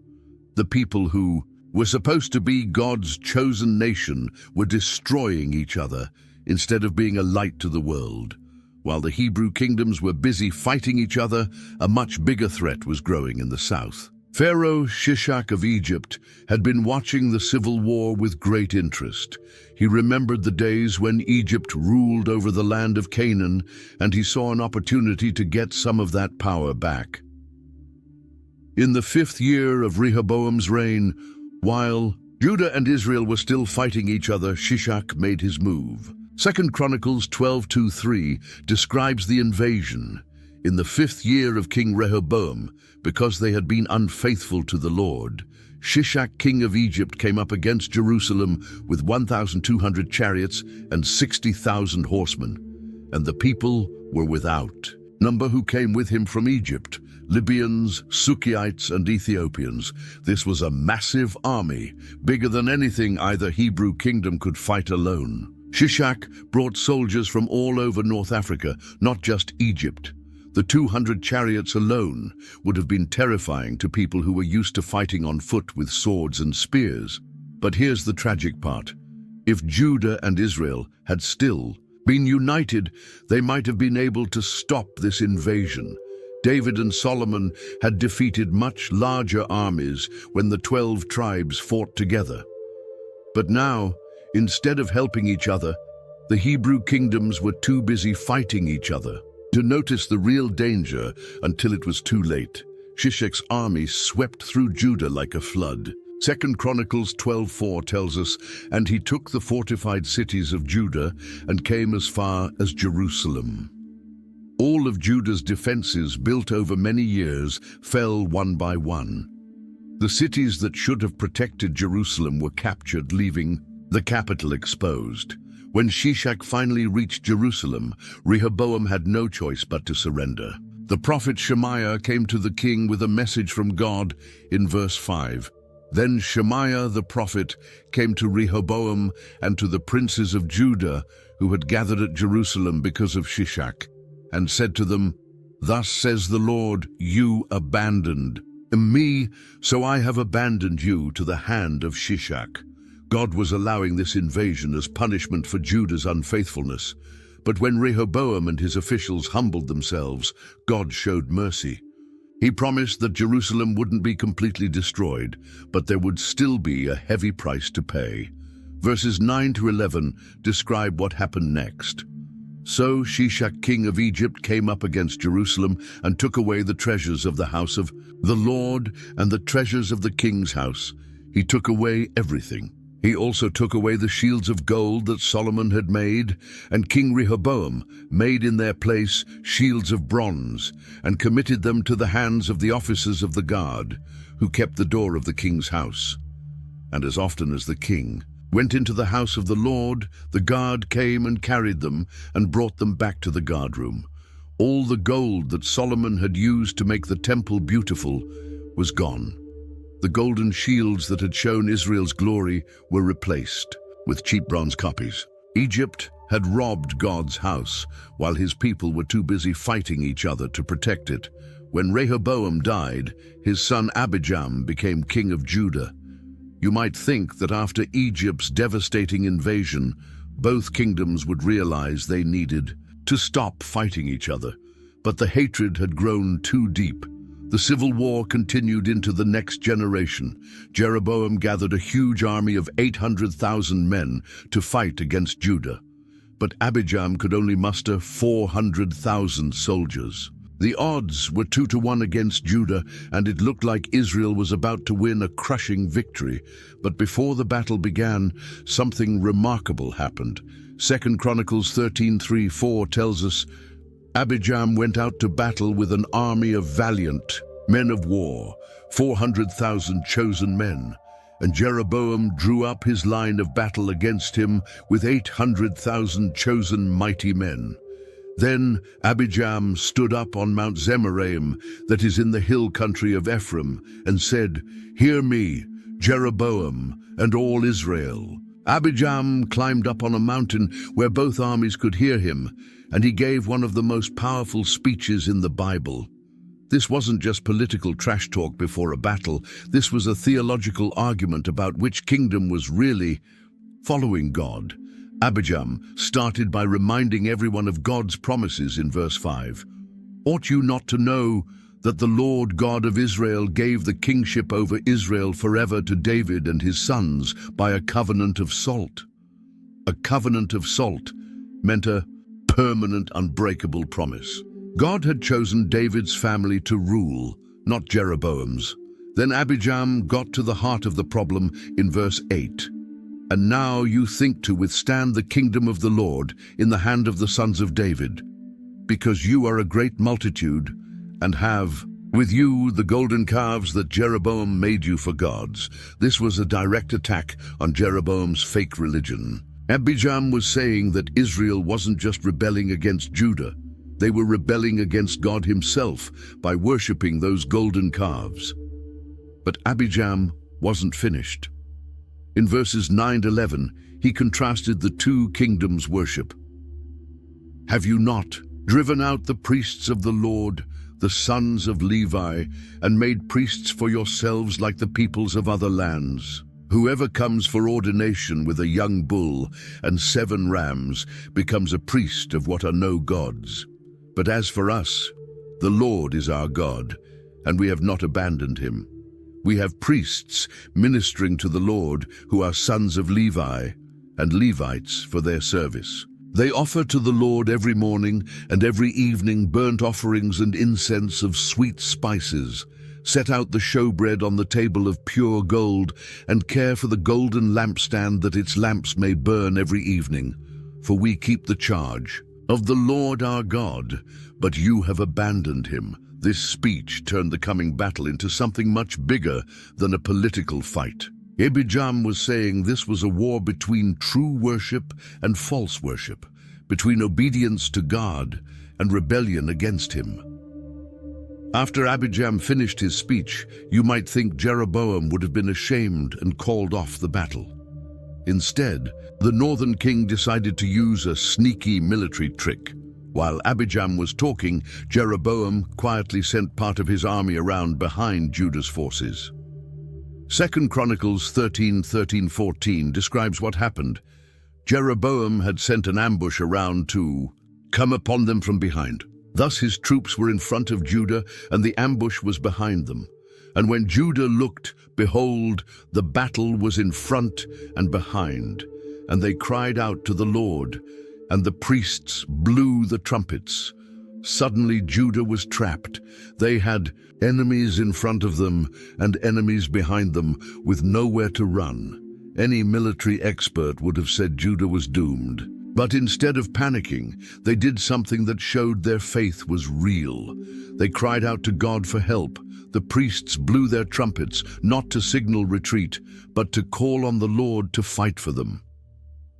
The people who were supposed to be God's chosen nation were destroying each other instead of being a light to the world. While the Hebrew kingdoms were busy fighting each other, a much bigger threat was growing in the south. Pharaoh Shishak of Egypt had been watching the civil war with great interest. He remembered the days when Egypt ruled over the land of Canaan, and he saw an opportunity to get some of that power back. In the 5th year of Rehoboam's reign, while Judah and Israel were still fighting each other, Shishak made his move. 2 Chronicles 12:2-3 describes the invasion. In the 5th year of King Rehoboam, because they had been unfaithful to the Lord, Shishak, king of Egypt, came up against Jerusalem with 1,200 chariots and 60,000 horsemen, and the people were without number who came with him from Egypt, Libyans, Sukiites, and Ethiopians. This was a massive army, bigger than anything either Hebrew kingdom could fight alone. Shishak brought soldiers from all over North Africa, not just Egypt. The 200 chariots alone would have been terrifying to people who were used to fighting on foot with swords and spears. But here's the tragic part. If Judah and Israel had still been united, they might have been able to stop this invasion. David and Solomon had defeated much larger armies when the 12 tribes fought together. But now, instead of helping each other, the Hebrew kingdoms were too busy fighting each other to notice the real danger until it was too late. Shishak's army swept through Judah like a flood. 2 Chronicles 12:4 tells us, "And he took the fortified cities of Judah and came as far as Jerusalem." All of Judah's defenses, built over many years, fell one by one. The cities that should have protected Jerusalem were captured, leaving the capital exposed. When Shishak finally reached Jerusalem, Rehoboam had no choice but to surrender. The prophet Shemaiah came to the king with a message from God in verse 5. Then Shemaiah the prophet came to Rehoboam and to the princes of Judah who had gathered at Jerusalem because of Shishak, and said to them, "Thus says the Lord, you abandoned me, so I have abandoned you to the hand of Shishak." God was allowing this invasion as punishment for Judah's unfaithfulness. But when Rehoboam and his officials humbled themselves, God showed mercy. He promised that Jerusalem wouldn't be completely destroyed, but there would still be a heavy price to pay. Verses 9 to 11 describe what happened next. So Shishak, king of Egypt, came up against Jerusalem and took away the treasures of the house of the Lord and the treasures of the king's house. He took away everything. He also took away the shields of gold that Solomon had made, and King Rehoboam made in their place shields of bronze, and committed them to the hands of the officers of the guard, who kept the door of the king's house. And as often as the king went into the house of the Lord, the guard came and carried them and brought them back to the guardroom. All the gold that Solomon had used to make the temple beautiful was gone. The golden shields that had shown Israel's glory were replaced with cheap bronze copies. Egypt had robbed God's house while his people were too busy fighting each other to protect it. When Rehoboam died, his son Abijam became king of Judah. You might think that after Egypt's devastating invasion, both kingdoms would realize they needed to stop fighting each other. But the hatred had grown too deep. The civil war continued into the next generation. Jeroboam gathered a huge army of 800,000 men to fight against Judah. But Abijam could only muster 400,000 soldiers. The odds were 2-1 against Judah, and it looked like Israel was about to win a crushing victory. But before the battle began, something remarkable happened. 2 Chronicles 13:3-4 tells us, Abijam went out to battle with an army of valiant men of war, 400,000 chosen men, and Jeroboam drew up his line of battle against him with 800,000 chosen mighty men. Then Abijam stood up on Mount Zemaraim, that is in the hill country of Ephraim, and said, Hear me, Jeroboam, and all Israel. Abijam climbed up on a mountain where both armies could hear him, and he gave one of the most powerful speeches in the Bible. This wasn't just political trash talk before a battle. This was a theological argument about which kingdom was really following God. Abijam started by reminding everyone of God's promises in verse 5. Ought you not to know that the Lord God of Israel gave the kingship over Israel forever to David and his sons by a covenant of salt? A covenant of salt meant a permanent, unbreakable promise. God had chosen David's family to rule, not Jeroboam's. Then Abijam got to the heart of the problem in verse 8. And now you think to withstand the kingdom of the Lord in the hand of the sons of David, because you are a great multitude, and have with you the golden calves that Jeroboam made you for gods. This was a direct attack on Jeroboam's fake religion. Abijam was saying that Israel wasn't just rebelling against Judah. They were rebelling against God himself by worshipping those golden calves. But Abijam wasn't finished. In verses 9 to 11, he contrasted the two kingdoms' worship. Have you not driven out the priests of the Lord, the sons of Levi, and made priests for yourselves like the peoples of other lands? Whoever comes for ordination with a young bull and 7 rams becomes a priest of what are no gods. But as for us, the Lord is our God, and we have not abandoned him. We have priests ministering to the Lord who are sons of Levi, and Levites for their service. They offer to the Lord every morning and every evening burnt offerings and incense of sweet spices, set out the showbread on the table of pure gold, and care for the golden lampstand that its lamps may burn every evening. For we keep the charge of the Lord our God, but you have abandoned him. This speech turned the coming battle into something much bigger than a political fight. Abijam was saying this was a war between true worship and false worship, between obedience to God and rebellion against him. After Abijam finished his speech, you might think Jeroboam would have been ashamed and called off the battle. Instead, the northern king decided to use a sneaky military trick. While Abijam was talking, Jeroboam quietly sent part of his army around behind Judah's forces. 2 Chronicles 13:14 describes what happened. Jeroboam had sent an ambush around to come upon them from behind. Thus his troops were in front of Judah, and the ambush was behind them. And when Judah looked, behold, the battle was in front and behind. And they cried out to the Lord, and the priests blew the trumpets. Suddenly Judah was trapped. They had enemies in front of them and enemies behind them, with nowhere to run. Any military expert would have said Judah was doomed. But instead of panicking, they did something that showed their faith was real. They cried out to God for help. The priests blew their trumpets, not to signal retreat, but to call on the Lord to fight for them.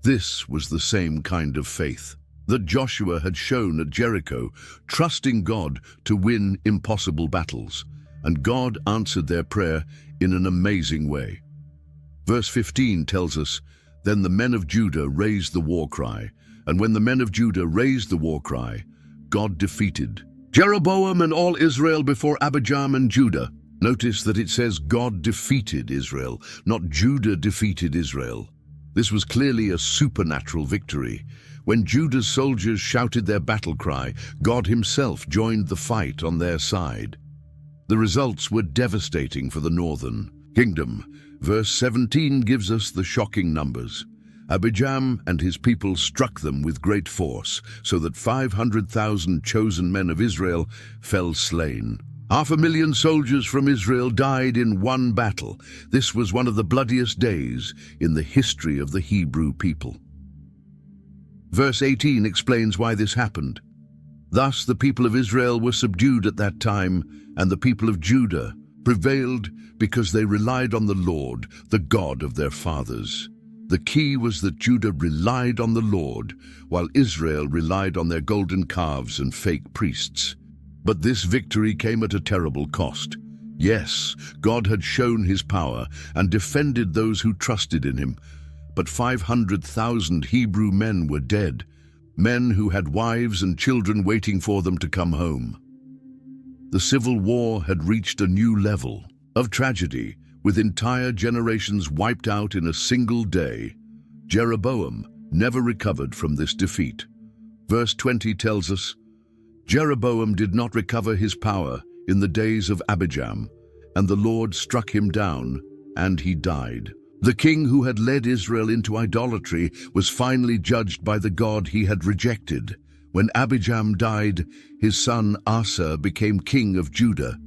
This was the same kind of faith that Joshua had shown at Jericho, trusting God to win impossible battles. And God answered their prayer in an amazing way. Verse 15 tells us, "Then the men of Judah raised the war cry, and when the men of Judah raised the war cry, God defeated Jeroboam and all Israel before Abijam and Judah." Notice that it says God defeated Israel, not Judah defeated Israel. This was clearly a supernatural victory. When Judah's soldiers shouted their battle cry, God himself joined the fight on their side. The results were devastating for the northern kingdom. Verse 17 gives us the shocking numbers. Abijam and his people struck them with great force, so that 500,000 chosen men of Israel fell slain. 500,000 soldiers from Israel died in one battle. This was one of the bloodiest days in the history of the Hebrew people. Verse 18 explains why this happened. Thus the people of Israel were subdued at that time, and the people of Judah prevailed because they relied on the Lord, the God of their fathers. The key was that Judah relied on the Lord, while Israel relied on their golden calves and fake priests. But this victory came at a terrible cost. Yes, God had shown his power and defended those who trusted in him. But 500,000 Hebrew men were dead, men who had wives and children waiting for them to come home. The civil war had reached a new level of tragedy, with entire generations wiped out in a single day. Jeroboam never recovered from this defeat. Verse 20 tells us, "Jeroboam did not recover his power in the days of Abijam, and the Lord struck him down, and he died." The king who had led Israel into idolatry was finally judged by the God he had rejected. When Abijam died, his son Asa became king of Judah.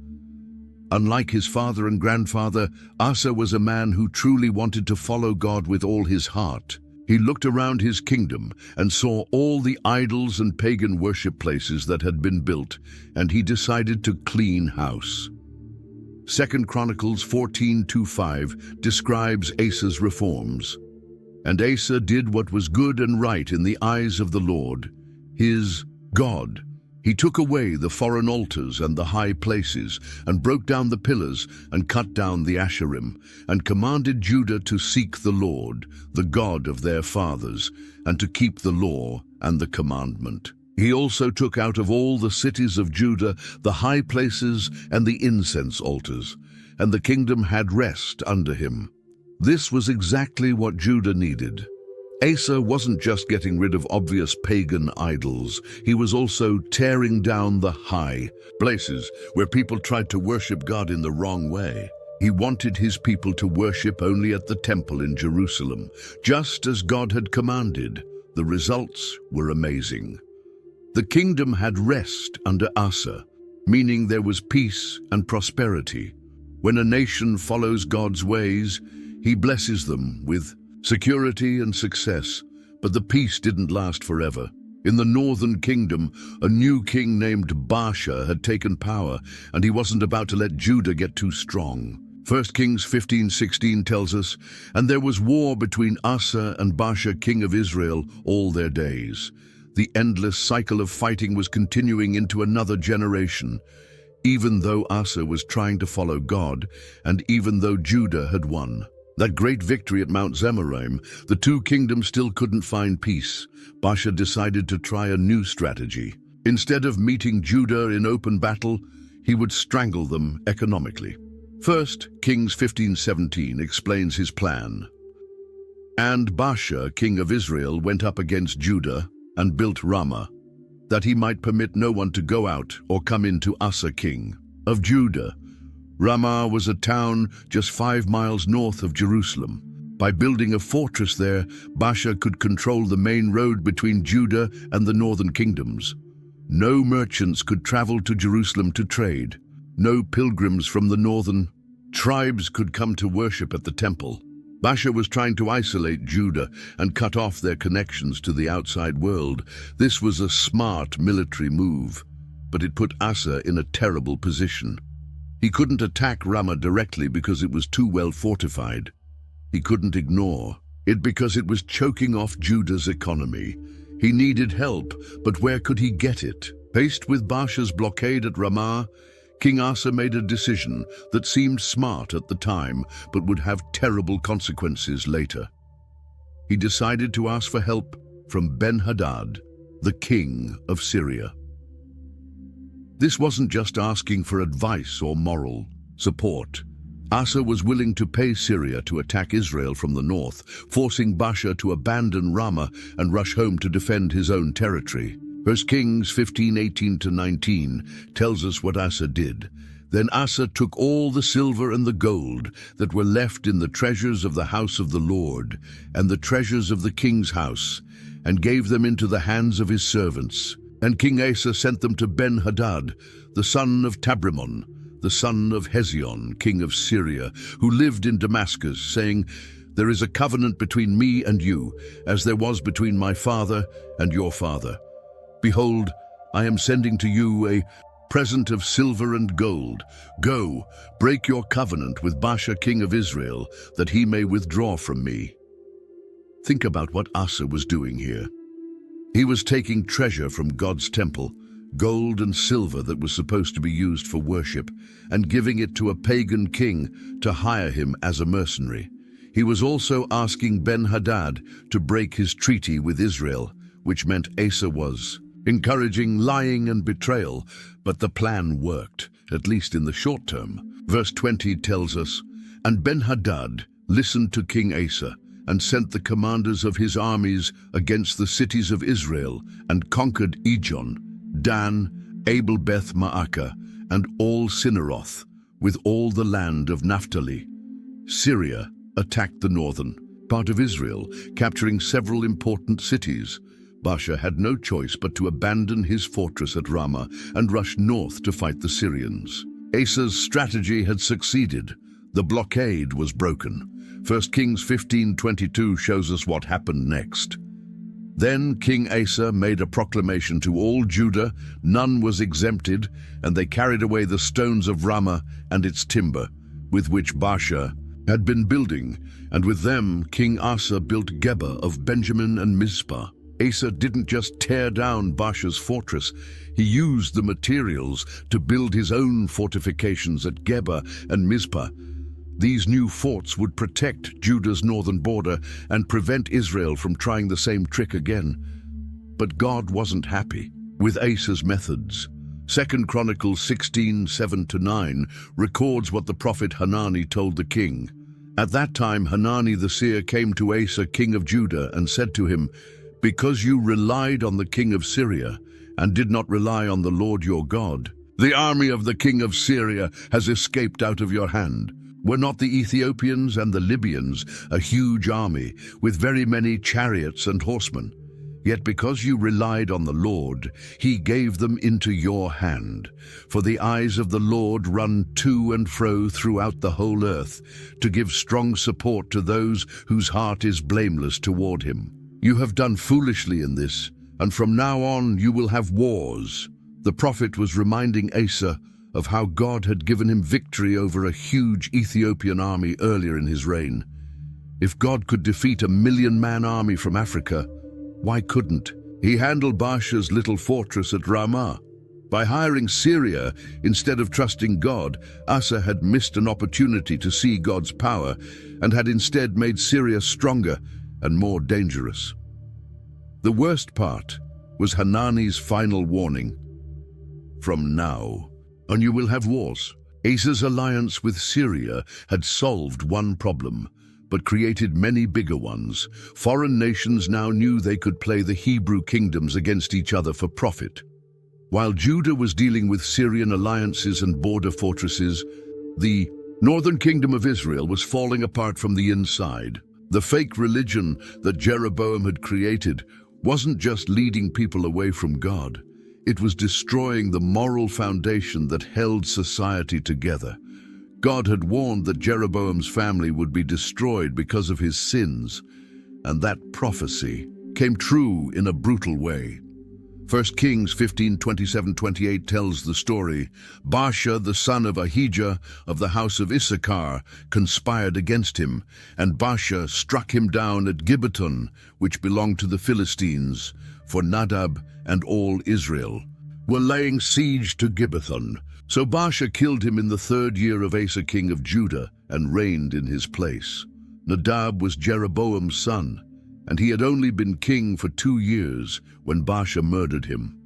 Unlike his father and grandfather, Asa was a man who truly wanted to follow God with all his heart. He looked around his kingdom and saw all the idols and pagan worship places that had been built, and he decided to clean house. 2 Chronicles 14:25 describes Asa's reforms. "And Asa did what was good and right in the eyes of the Lord, his God. He took away the foreign altars and the high places, and broke down the pillars, and cut down the Asherim, and commanded Judah to seek the Lord, the God of their fathers, and to keep the law and the commandment. He also took out of all the cities of Judah the high places and the incense altars, and the kingdom had rest under him." This was exactly what Judah needed. Asa wasn't just getting rid of obvious pagan idols, he was also tearing down the high places where people tried to worship God in the wrong way. He wanted his people to worship only at the temple in Jerusalem, just as God had commanded. The results were amazing. The kingdom had rest under Asa, meaning there was peace and prosperity. When a nation follows God's ways, he blesses them with security and success, but the peace didn't last forever. In the northern kingdom, a new king named Baasha had taken power, and he wasn't about to let Judah get too strong. 1 Kings 15:16 tells us, "And there was war between Asa and Baasha, king of Israel, all their days." The endless cycle of fighting was continuing into another generation, even though Asa was trying to follow God, and even though Judah had won. That great victory at Mount Zemaraim, the two kingdoms still couldn't find peace. Baasha decided to try a new strategy. Instead of meeting Judah in open battle, he would strangle them economically. 1 Kings 15:17 explains his plan. "And Baasha, king of Israel, went up against Judah and built Ramah. that he might permit no one to go out or come in to Asa king of Judah. Ramah was a town just 5 miles north of Jerusalem. By building a fortress there, Baasha could control the main road between Judah and the northern kingdoms. No merchants could travel to Jerusalem to trade. No pilgrims from the northern tribes could come to worship at the temple. Baasha was trying to isolate Judah and cut off their connections to the outside world. This was a smart military move, but it put Asa in a terrible position. He couldn't attack Ramah directly because it was too well fortified. He couldn't ignore it because it was choking off Judah's economy. He needed help, but where could he get it? Faced with Baasha's blockade at Ramah, King Asa made a decision that seemed smart at the time, but would have terrible consequences later. He decided to ask for help from Ben-Hadad, the king of Syria. This wasn't just asking for advice or moral support. Asa was willing to pay Syria to attack Israel from the north, forcing Baasha to abandon Ramah and rush home to defend his own territory. 1 Kings 15:18-19 tells us what Asa did. Then Asa took all the silver and the gold that were left in the treasures of the house of the Lord and the treasures of the king's house, and gave them into the hands of his servants. And King Asa sent them to Ben-Hadad, the son of Tabrimon, the son of Hezion, king of Syria, who lived in Damascus, saying, "There is a covenant between me and you, as there was between my father and your father. Behold, I am sending to you a present of silver and gold. Go, break your covenant with Baasha king of Israel, that he may withdraw from me." Think about what Asa was doing here. He was taking treasure from God's temple, gold and silver that was supposed to be used for worship, and giving it to a pagan king to hire him as a mercenary. He was also asking Ben-Hadad to break his treaty with Israel, which meant Asa was encouraging lying and betrayal, but the plan worked, at least in the short term. Verse 20 tells us, "And Ben-Hadad listened to King Asa, and sent the commanders of his armies against the cities of Israel, and conquered Ijon, Dan, Abel-Beth-Maacah, and all Cinneroth, with all the land of Naphtali." Syria attacked the northern part of Israel, capturing several important cities. Baasha had no choice but to abandon his fortress at Ramah and rush north to fight the Syrians. Asa's strategy had succeeded. The blockade was broken. 1 Kings 15:22 shows us what happened next. Then King Asa made a proclamation to all Judah, none was exempted, and they carried away the stones of Ramah and its timber, with which Baasha had been building, and with them King Asa built Geba of Benjamin and Mizpah. Asa didn't just tear down Baasha's fortress, he used the materials to build his own fortifications at Geba and Mizpah. These new forts would protect Judah's northern border and prevent Israel from trying the same trick again. But God wasn't happy with Asa's methods. 2 Chronicles 16:7-9 records what the prophet Hanani told the king. At that time Hanani the seer came to Asa king of Judah and said to him, "Because you relied on the king of Syria and did not rely on the Lord your God, the army of the king of Syria has escaped out of your hand. Were not the Ethiopians and the Libyans a huge army with very many chariots and horsemen? Yet because you relied on the Lord, he gave them into your hand. For the eyes of the Lord run to and fro throughout the whole earth, to give strong support to those whose heart is blameless toward him. You have done foolishly in this, and from now on you will have wars." The prophet was reminding Asa of how God had given him victory over a huge Ethiopian army earlier in his reign. If God could defeat a 1,000,000-man army from Africa, why couldn't he handle Baasha's little fortress at Ramah? By hiring Syria instead of trusting God, Asa had missed an opportunity to see God's power and had instead made Syria stronger and more dangerous. The worst part was Hanani's final warning. "From now on you will have wars." Asa's alliance with Syria had solved one problem, but created many bigger ones. Foreign nations now knew they could play the Hebrew kingdoms against each other for profit. While Judah was dealing with Syrian alliances and border fortresses, the northern kingdom of Israel was falling apart from the inside. The fake religion that Jeroboam had created wasn't just leading people away from God. It was destroying the moral foundation that held society together. God had warned that Jeroboam's family would be destroyed because of his sins, and that prophecy came true in a brutal way. 1 Kings 15:27-28 tells the story. Baasha, the son of Ahijah of the house of Issachar, conspired against him, and Baasha struck him down at Gibeton, which belonged to the Philistines, for Nadab and all Israel were laying siege to Gibeton. So Baasha killed him in the 3rd year of Asa king of Judah and reigned in his place. Nadab was Jeroboam's son, and he had only been king for 2 years when Baasha murdered him.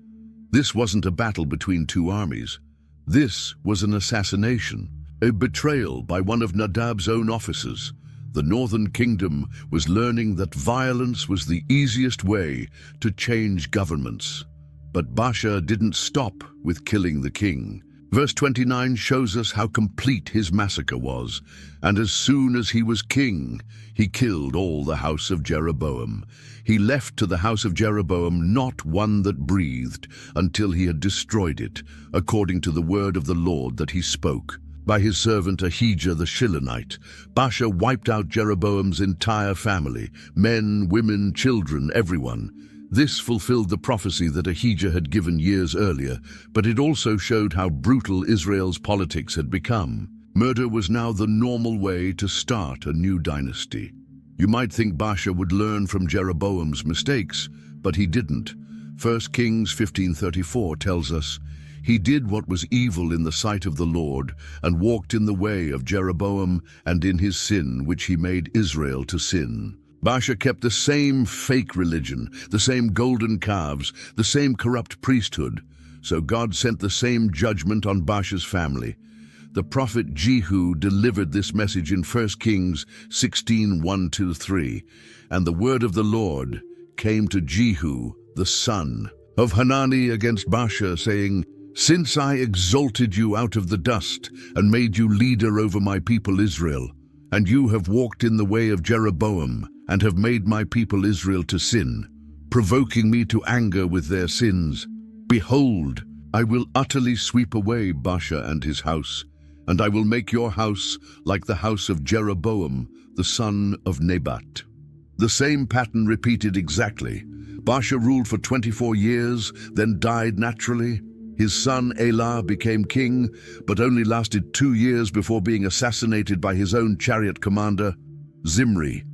This wasn't a battle between two armies. This was an assassination, a betrayal by one of Nadab's own officers. The northern kingdom was learning that violence was the easiest way to change governments. But Baasha didn't stop with killing the king. Verse 29 shows us how complete his massacre was. And as soon as he was king, he killed all the house of Jeroboam. He left to the house of Jeroboam not one that breathed until he had destroyed it, according to the word of the Lord that he spoke by his servant Ahijah the Shilonite. Baasha wiped out Jeroboam's entire family, men, women, children, everyone. This fulfilled the prophecy that Ahijah had given years earlier, but it also showed how brutal Israel's politics had become. Murder was now the normal way to start a new dynasty. You might think Baasha would learn from Jeroboam's mistakes, but he didn't. 1 Kings 15:34 tells us, "He did what was evil in the sight of the Lord, and walked in the way of Jeroboam and in his sin which he made Israel to sin." Baasha kept the same fake religion, the same golden calves, the same corrupt priesthood. So God sent the same judgment on Baasha's family. The prophet Jehu delivered this message in 1 Kings 16:1-3. And the word of the Lord came to Jehu, the son of Hanani, against Baasha, saying, "Since I exalted you out of the dust and made you leader over my people Israel, and you have walked in the way of Jeroboam, and have made my people Israel to sin, provoking me to anger with their sins, behold, I will utterly sweep away Baasha and his house, and I will make your house like the house of Jeroboam, the son of Nebat." The same pattern repeated exactly. Baasha ruled for 24 years, then died naturally. His son Elah became king, but only lasted 2 years before being assassinated by his own chariot commander, Zimri.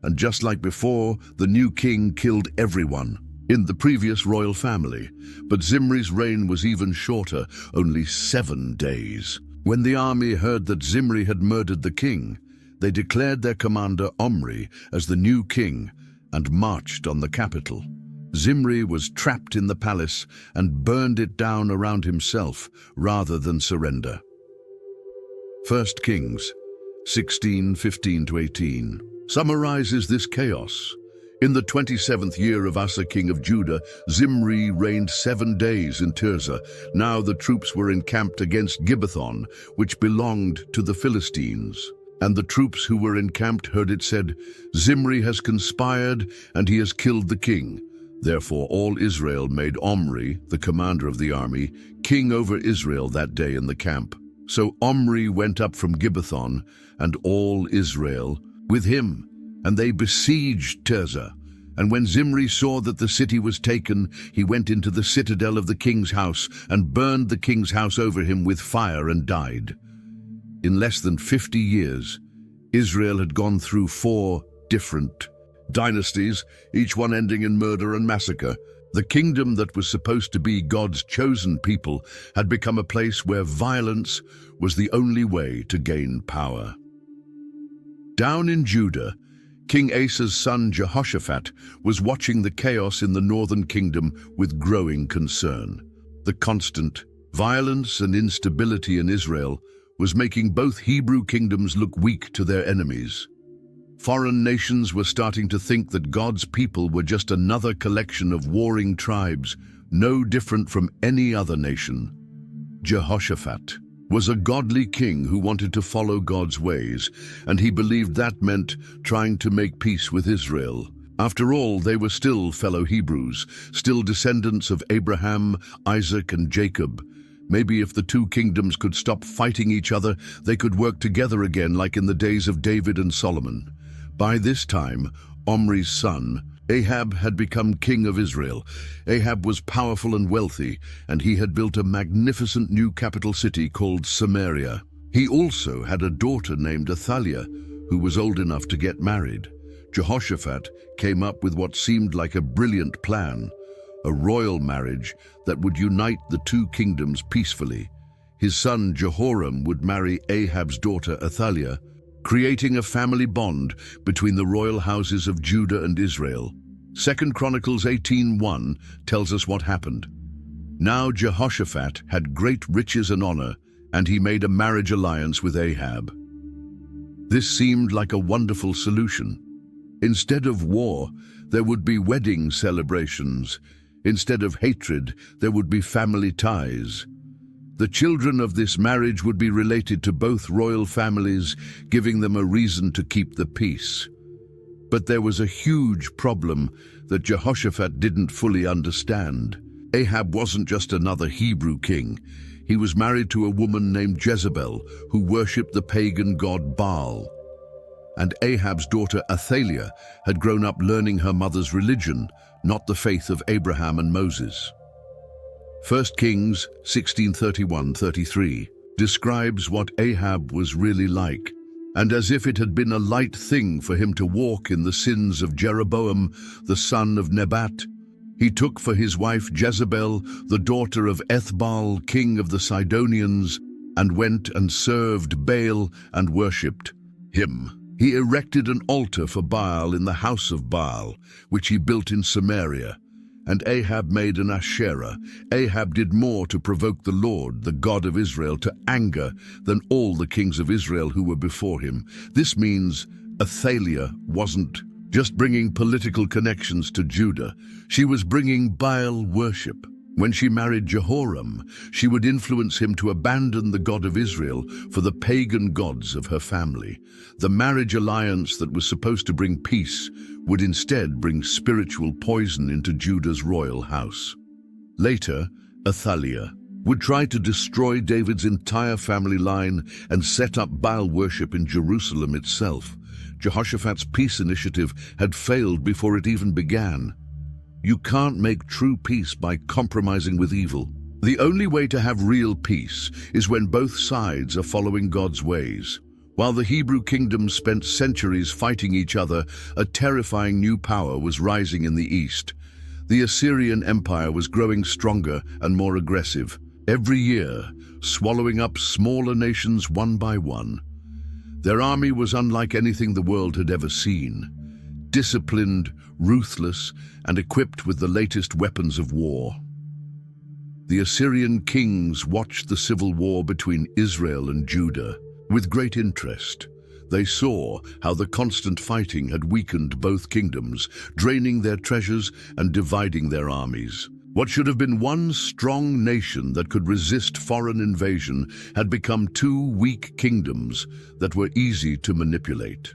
And just like before, the new king killed everyone in the previous royal family. But Zimri's reign was even shorter, only 7 days. When the army heard that Zimri had murdered the king, they declared their commander Omri as the new king and marched on the capital. Zimri was trapped in the palace and burned it down around himself rather than surrender. 1 Kings 16:15-18 summarizes this chaos. In the 27th year of Asa king of Judah, Zimri reigned 7 days in Tirzah. Now the troops were encamped against Gibbethon, which belonged to the Philistines. And the troops who were encamped heard it said, "Zimri has conspired, and he has killed the king." Therefore all Israel made Omri, the commander of the army, king over Israel that day in the camp. So Omri went up from Gibbethon, and all Israel with him, and they besieged Tirzah. And when Zimri saw that the city was taken, he went into the citadel of the king's house and burned the king's house over him with fire and died. In less than 50 years, Israel had gone through 4 different dynasties, each one ending in murder and massacre. The kingdom that was supposed to be God's chosen people had become a place where violence was the only way to gain power. Down in Judah, King Asa's son Jehoshaphat was watching the chaos in the northern kingdom with growing concern. The constant violence and instability in Israel was making both Hebrew kingdoms look weak to their enemies. Foreign nations were starting to think that God's people were just another collection of warring tribes, no different from any other nation. Jehoshaphat was a godly king who wanted to follow God's ways, and he believed that meant trying to make peace with Israel. After all, they were still fellow Hebrews, still descendants of Abraham, Isaac, and Jacob. Maybe if the two kingdoms could stop fighting each other, they could work together again like in the days of David and Solomon. By this time, Omri's son, Ahab, had become king of Israel. Ahab was powerful and wealthy, and he had built a magnificent new capital city called Samaria. He also had a daughter named Athaliah, who was old enough to get married. Jehoshaphat came up with what seemed like a brilliant plan, a royal marriage that would unite the two kingdoms peacefully. His son Jehoram would marry Ahab's daughter Athaliah, creating a family bond between the royal houses of Judah and Israel. 2 Chronicles 18:1 tells us what happened. Now Jehoshaphat had great riches and honor, and he made a marriage alliance with Ahab. This seemed like a wonderful solution. Instead of war, there would be wedding celebrations. Instead of hatred, there would be family ties. The children of this marriage would be related to both royal families, giving them a reason to keep the peace. But there was a huge problem that Jehoshaphat didn't fully understand. Ahab wasn't just another Hebrew king. He was married to a woman named Jezebel, who worshipped the pagan god Baal. And Ahab's daughter Athaliah had grown up learning her mother's religion, not the faith of Abraham and Moses. 1 Kings 16:31-33 describes what Ahab was really like. And as if it had been a light thing for him to walk in the sins of Jeroboam, the son of Nebat, he took for his wife Jezebel, the daughter of Ethbaal, king of the Sidonians, and went and served Baal and worshipped him. He erected an altar for Baal in the house of Baal, which he built in Samaria, and Ahab made an Asherah. Ahab did more to provoke the Lord, the God of Israel, to anger than all the kings of Israel who were before him. This means Athaliah wasn't just bringing political connections to Judah. She was bringing Baal worship. When she married Jehoram, she would influence him to abandon the God of Israel for the pagan gods of her family. The marriage alliance that was supposed to bring peace would instead bring spiritual poison into Judah's royal house. Later, Athaliah would try to destroy David's entire family line and set up Baal worship in Jerusalem itself. Jehoshaphat's peace initiative had failed before it even began. You can't make true peace by compromising with evil. The only way to have real peace is when both sides are following God's ways. While the Hebrew kingdom spent centuries fighting each other, a terrifying new power was rising in the east. The Assyrian Empire was growing stronger and more aggressive, every year swallowing up smaller nations one by one. Their army was unlike anything the world had ever seen. Disciplined, ruthless, and equipped with the latest weapons of war. The Assyrian kings watched the civil war between Israel and Judah with great interest. They saw how the constant fighting had weakened both kingdoms, draining their treasures and dividing their armies. What should have been one strong nation that could resist foreign invasion had become two weak kingdoms that were easy to manipulate.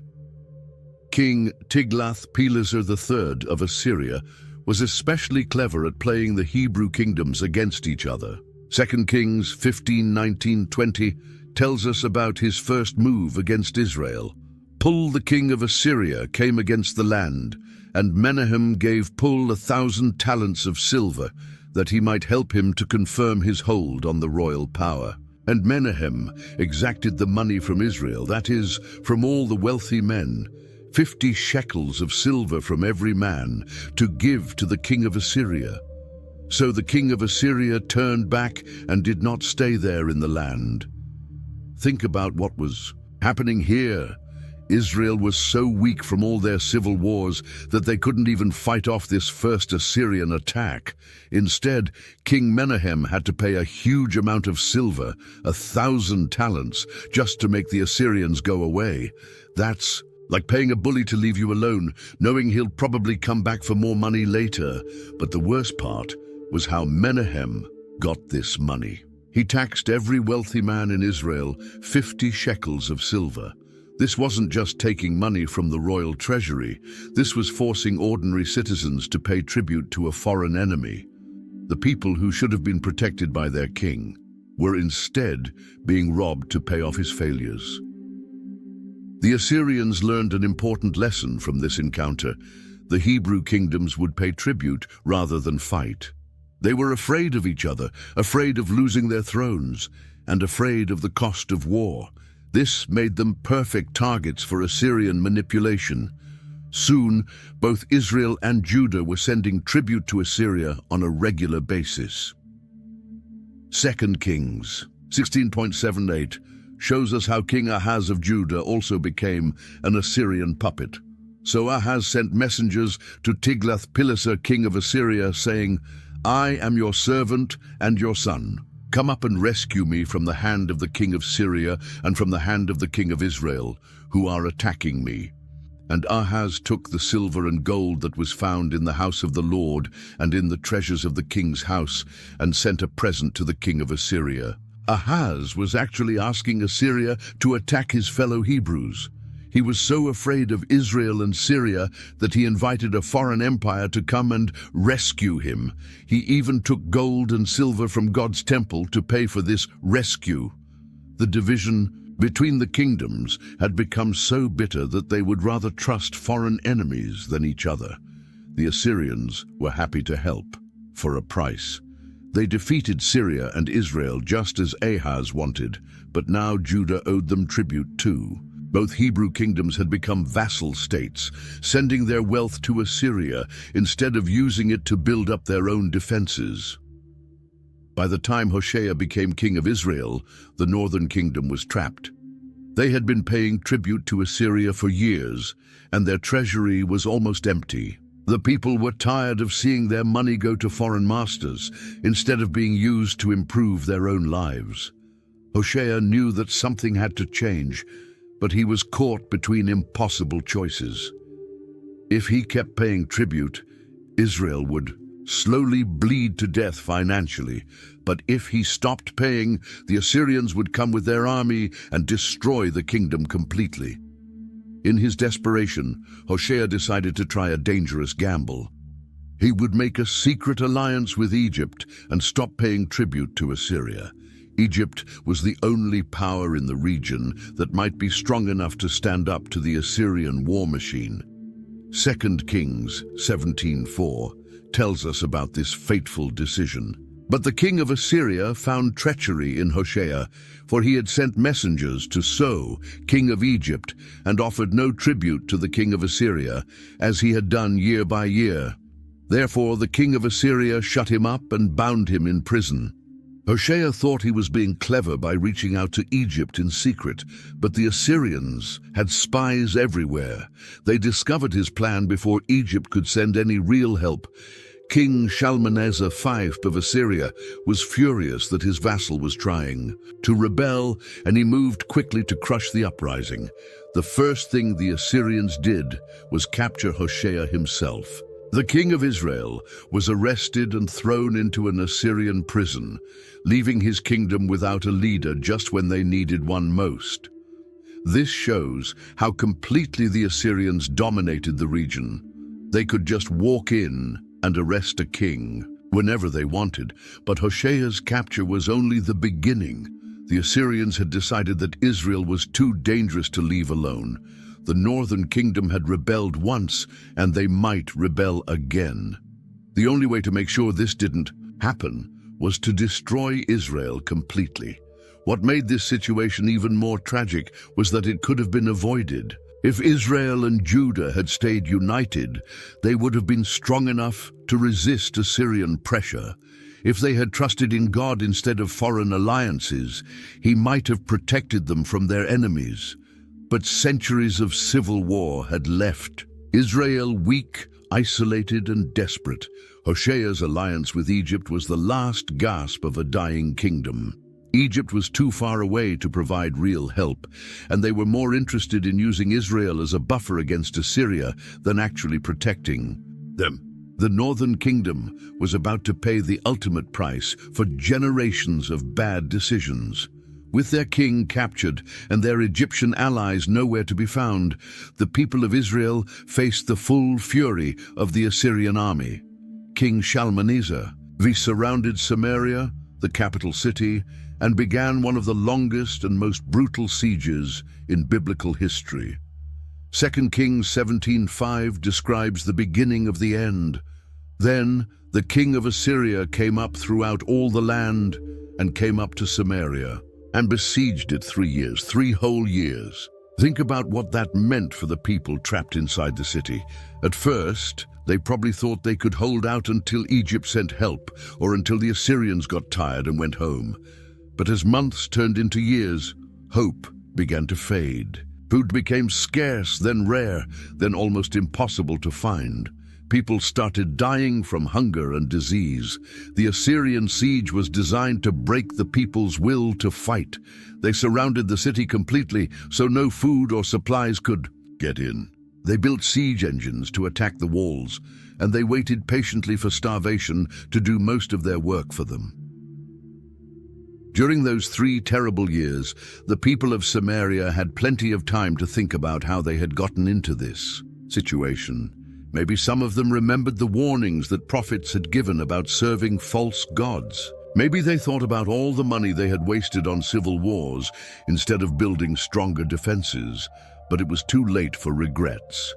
King Tiglath-Pileser III of Assyria was especially clever at playing the Hebrew kingdoms against each other. 2 Kings 15:19-20 tells us about his first move against Israel. Pul the king of Assyria came against the land, and Menahem gave Pul 1,000 talents of silver that he might help him to confirm his hold on the royal power. And Menahem exacted the money from Israel, that is, from all the wealthy men, 50 shekels of silver from every man, to give to the king of Assyria. So the king of Assyria turned back and did not stay there in the land. Think about what was happening here. Israel was so weak from all their civil wars that they couldn't even fight off this first Assyrian attack. Instead, King Menahem had to pay a huge amount of silver, 1,000 talents, just to make the Assyrians go away. That's Like paying a bully to leave you alone, knowing he'll probably come back for more money later. But the worst part was how Menahem got this money. He taxed every wealthy man in Israel 50 shekels of silver. This wasn't just taking money from the royal treasury. This was forcing ordinary citizens to pay tribute to a foreign enemy. The people who should have been protected by their king were instead being robbed to pay off his failures. The Assyrians learned an important lesson from this encounter. The Hebrew kingdoms would pay tribute rather than fight. They were afraid of each other, afraid of losing their thrones, and afraid of the cost of war. This made them perfect targets for Assyrian manipulation. Soon, both Israel and Judah were sending tribute to Assyria on a regular basis. 2 Kings 16.78 shows us how King Ahaz of Judah also became an Assyrian puppet. So Ahaz sent messengers to Tiglath-Pileser, king of Assyria, saying, "I am your servant and your son. Come up and rescue me from the hand of the king of Syria and from the hand of the king of Israel, who are attacking me." And Ahaz took the silver and gold that was found in the house of the Lord and in the treasures of the king's house, and sent a present to the king of Assyria. Ahaz was actually asking Assyria to attack his fellow Hebrews. He was so afraid of Israel and Syria that he invited a foreign empire to come and rescue him. He even took gold and silver from God's temple to pay for this rescue. The division between the kingdoms had become so bitter that they would rather trust foreign enemies than each other. The Assyrians were happy to help, for a price. They defeated Syria and Israel just as Ahaz wanted, but now Judah owed them tribute too. Both Hebrew kingdoms had become vassal states, sending their wealth to Assyria instead of using it to build up their own defenses. By the time Hoshea became king of Israel, the northern kingdom was trapped. They had been paying tribute to Assyria for years, and their treasury was almost empty. The people were tired of seeing their money go to foreign masters instead of being used to improve their own lives. Hoshea knew that something had to change, but he was caught between impossible choices. If he kept paying tribute, Israel would slowly bleed to death financially, but if he stopped paying, the Assyrians would come with their army and destroy the kingdom completely. In his desperation, Hoshea decided to try a dangerous gamble. He would make a secret alliance with Egypt and stop paying tribute to Assyria. Egypt was the only power in the region that might be strong enough to stand up to the Assyrian war machine. 2 Kings 17:4 tells us about this fateful decision. But the king of Assyria found treachery in Hoshea, for he had sent messengers to So, king of Egypt, and offered no tribute to the king of Assyria, as he had done year by year. Therefore the king of Assyria shut him up and bound him in prison. Hoshea thought he was being clever by reaching out to Egypt in secret, but the Assyrians had spies everywhere. They discovered his plan before Egypt could send any real help. King Shalmaneser V of Assyria was furious that his vassal was trying to rebel, and he moved quickly to crush the uprising. The first thing the Assyrians did was capture Hoshea himself. The king of Israel was arrested and thrown into an Assyrian prison, leaving his kingdom without a leader just when they needed one most. This shows how completely the Assyrians dominated the region. They could just walk in and arrest a king whenever they wanted, but Hoshea's capture was only the beginning. The Assyrians had decided that Israel was too dangerous to leave alone. The northern kingdom had rebelled once, and they might rebel again. The only way to make sure this didn't happen was to destroy Israel completely. What made this situation even more tragic was that it could have been avoided. If Israel and Judah had stayed united, they would have been strong enough to resist Assyrian pressure. If they had trusted in God instead of foreign alliances, He might have protected them from their enemies. But centuries of civil war had left Israel weak, isolated, and desperate. Hoshea's alliance with Egypt was the last gasp of a dying kingdom. Egypt was too far away to provide real help, and they were more interested in using Israel as a buffer against Assyria than actually protecting them. The northern kingdom was about to pay the ultimate price for generations of bad decisions. With their king captured and their Egyptian allies nowhere to be found, the people of Israel faced the full fury of the Assyrian army. King Shalmaneser surrounded Samaria, the capital city, and began one of the longest and most brutal sieges in biblical history. 2 Kings 17:5 describes the beginning of the end. Then the king of Assyria came up throughout all the land and came up to Samaria and besieged it 3 years, 3 whole years. Think about what that meant for the people trapped inside the city. At first, they probably thought they could hold out until Egypt sent help or until the Assyrians got tired and went home. But as months turned into years, hope began to fade. Food became scarce, then rare, then almost impossible to find. People started dying from hunger and disease. The Assyrian siege was designed to break the people's will to fight. They surrounded the city completely, so no food or supplies could get in. They built siege engines to attack the walls, and they waited patiently for starvation to do most of their work for them. During those 3 terrible years, the people of Samaria had plenty of time to think about how they had gotten into this situation. Maybe some of them remembered the warnings that prophets had given about serving false gods. Maybe they thought about all the money they had wasted on civil wars instead of building stronger defenses, but it was too late for regrets.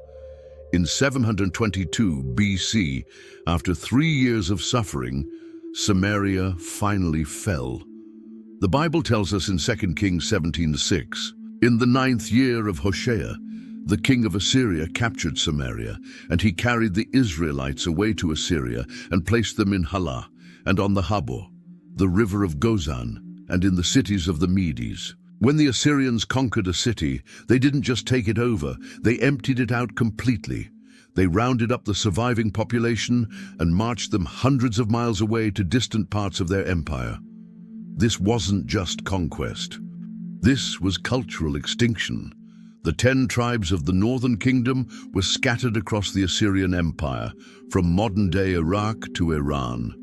In 722 BC, after 3 years of suffering, Samaria finally fell. The Bible tells us in 2 Kings 17:6, "In the 9th year of Hoshea, the king of Assyria captured Samaria, and he carried the Israelites away to Assyria and placed them in Halah, and on the Habor, the river of Gozan, and in the cities of the Medes." When the Assyrians conquered a city, they didn't just take it over, they emptied it out completely. They rounded up the surviving population and marched them hundreds of miles away to distant parts of their empire. This wasn't just conquest. This was cultural extinction. The 10 tribes of the northern kingdom were scattered across the Assyrian Empire, from modern-day Iraq to Iran.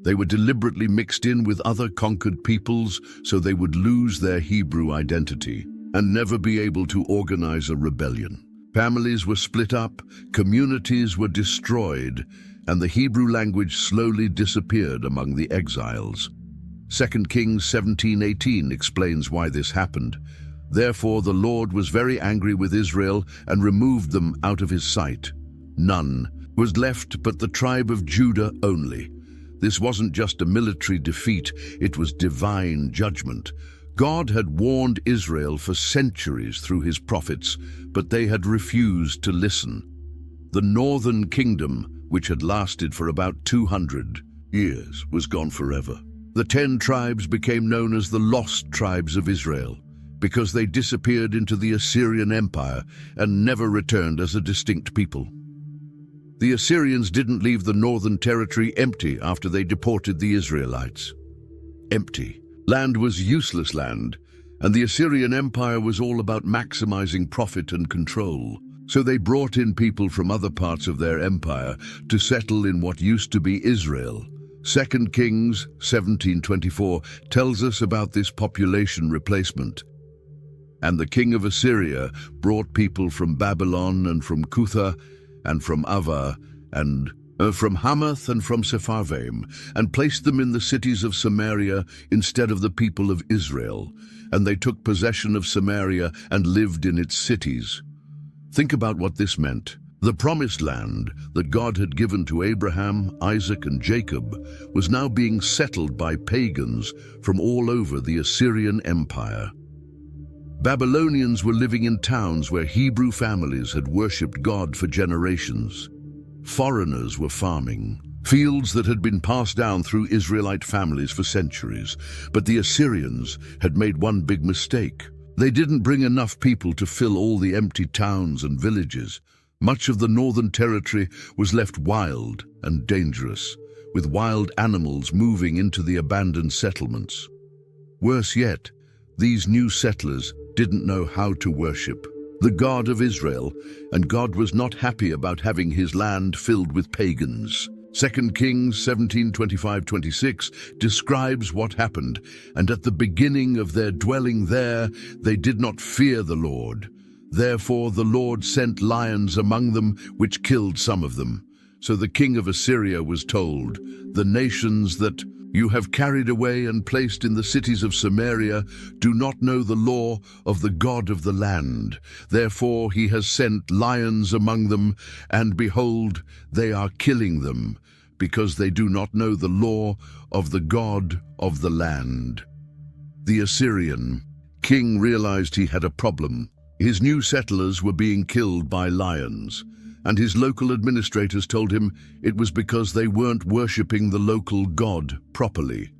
They were deliberately mixed in with other conquered peoples so they would lose their Hebrew identity and never be able to organize a rebellion. Families were split up, communities were destroyed, and the Hebrew language slowly disappeared among the exiles. 2 Kings 17:18 explains why this happened. "Therefore the Lord was very angry with Israel and removed them out of his sight. None was left but the tribe of Judah only." This wasn't just a military defeat, it was divine judgment. God had warned Israel for centuries through his prophets, but they had refused to listen. The northern kingdom, which had lasted for about 200 years, was gone forever. The 10 tribes became known as the lost tribes of Israel, because they disappeared into the Assyrian Empire and never returned as a distinct people. The Assyrians didn't leave the northern territory empty after they deported the Israelites. Empty. Land was useless land, and the Assyrian Empire was all about maximizing profit and control. So they brought in people from other parts of their empire to settle in what used to be Israel. 2 Kings 17:24 tells us about this population replacement. "And the king of Assyria brought people from Babylon and from Cutha and from Ava and from Hamath and from Sepharvaim, and placed them in the cities of Samaria instead of the people of Israel. And they took possession of Samaria and lived in its cities." Think about what this meant. The promised land that God had given to Abraham, Isaac, and Jacob was now being settled by pagans from all over the Assyrian Empire. Babylonians were living in towns where Hebrew families had worshipped God for generations. Foreigners were farming fields that had been passed down through Israelite families for centuries. But the Assyrians had made one big mistake. They didn't bring enough people to fill all the empty towns and villages. Much of the northern territory was left wild and dangerous, with wild animals moving into the abandoned settlements. Worse yet, these new settlers didn't know how to worship the God of Israel, and God was not happy about having his land filled with pagans. 2 Kings 17:25-26 describes what happened, and at the beginning of their dwelling there, they did not fear the Lord. Therefore the Lord sent lions among them, which killed some of them. So the king of Assyria was told, "The nations that you have carried away and placed in the cities of Samaria do not know the law of the God of the land. Therefore he has sent lions among them, and behold, they are killing them, because they do not know the law of the God of the land." The Assyrian king realized he had a problem. His new settlers were being killed by lions, and his local administrators told him it was because they weren't worshipping the local god properly.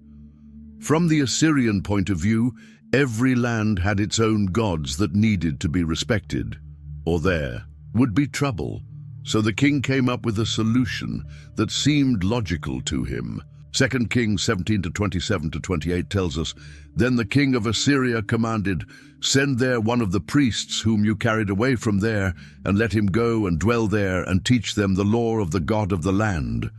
From the Assyrian point of view, every land had its own gods that needed to be respected, or there would be trouble. So the king came up with a solution that seemed logical to him. 2 Kings 17:27-28 tells us, "Then the king of Assyria commanded, 'Send there one of the priests whom you carried away from there, and let him go and dwell there and teach them the law of the God of the land.'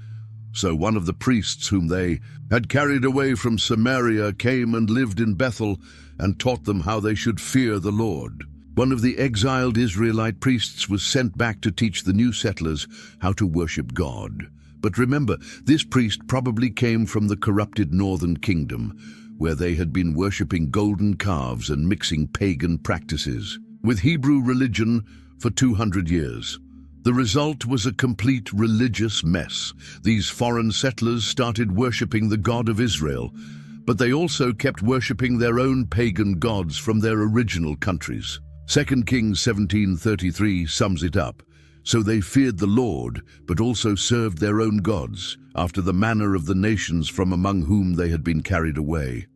So one of the priests whom they had carried away from Samaria came and lived in Bethel and taught them how they should fear the Lord." One of the exiled Israelite priests was sent back to teach the new settlers how to worship God. But remember, this priest probably came from the corrupted northern kingdom, where they had been worshipping golden calves and mixing pagan practices with Hebrew religion for 200 years. The result was a complete religious mess. These foreign settlers started worshipping the God of Israel, but they also kept worshipping their own pagan gods from their original countries. 2 Kings 17:33 sums it up. "So they feared the Lord, but also served their own gods, after the manner of the nations from among whom they had been carried away."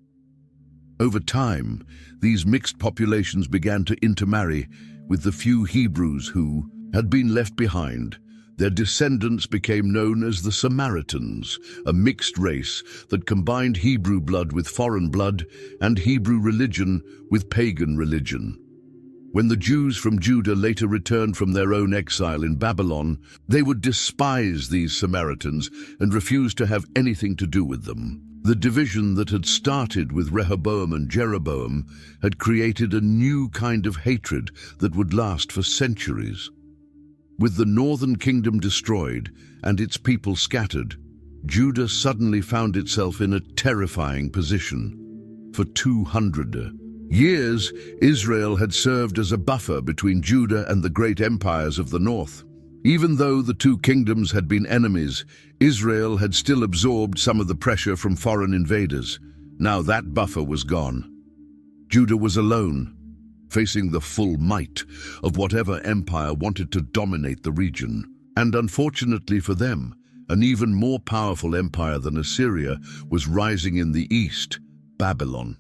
Over time, these mixed populations began to intermarry with the few Hebrews who had been left behind. Their descendants became known as the Samaritans, a mixed race that combined Hebrew blood with foreign blood and Hebrew religion with pagan religion. When the Jews from Judah later returned from their own exile in Babylon, they would despise these Samaritans and refuse to have anything to do with them. The division that had started with Rehoboam and Jeroboam had created a new kind of hatred that would last for centuries. With the northern kingdom destroyed and its people scattered, Judah suddenly found itself in a terrifying position. For 200 years, Israel had served as a buffer between Judah and the great empires of the north. Even though the two kingdoms had been enemies, Israel had still absorbed some of the pressure from foreign invaders. Now that buffer was gone. Judah was alone, facing the full might of whatever empire wanted to dominate the region. And unfortunately for them, an even more powerful empire than Assyria was rising in the east, Babylon.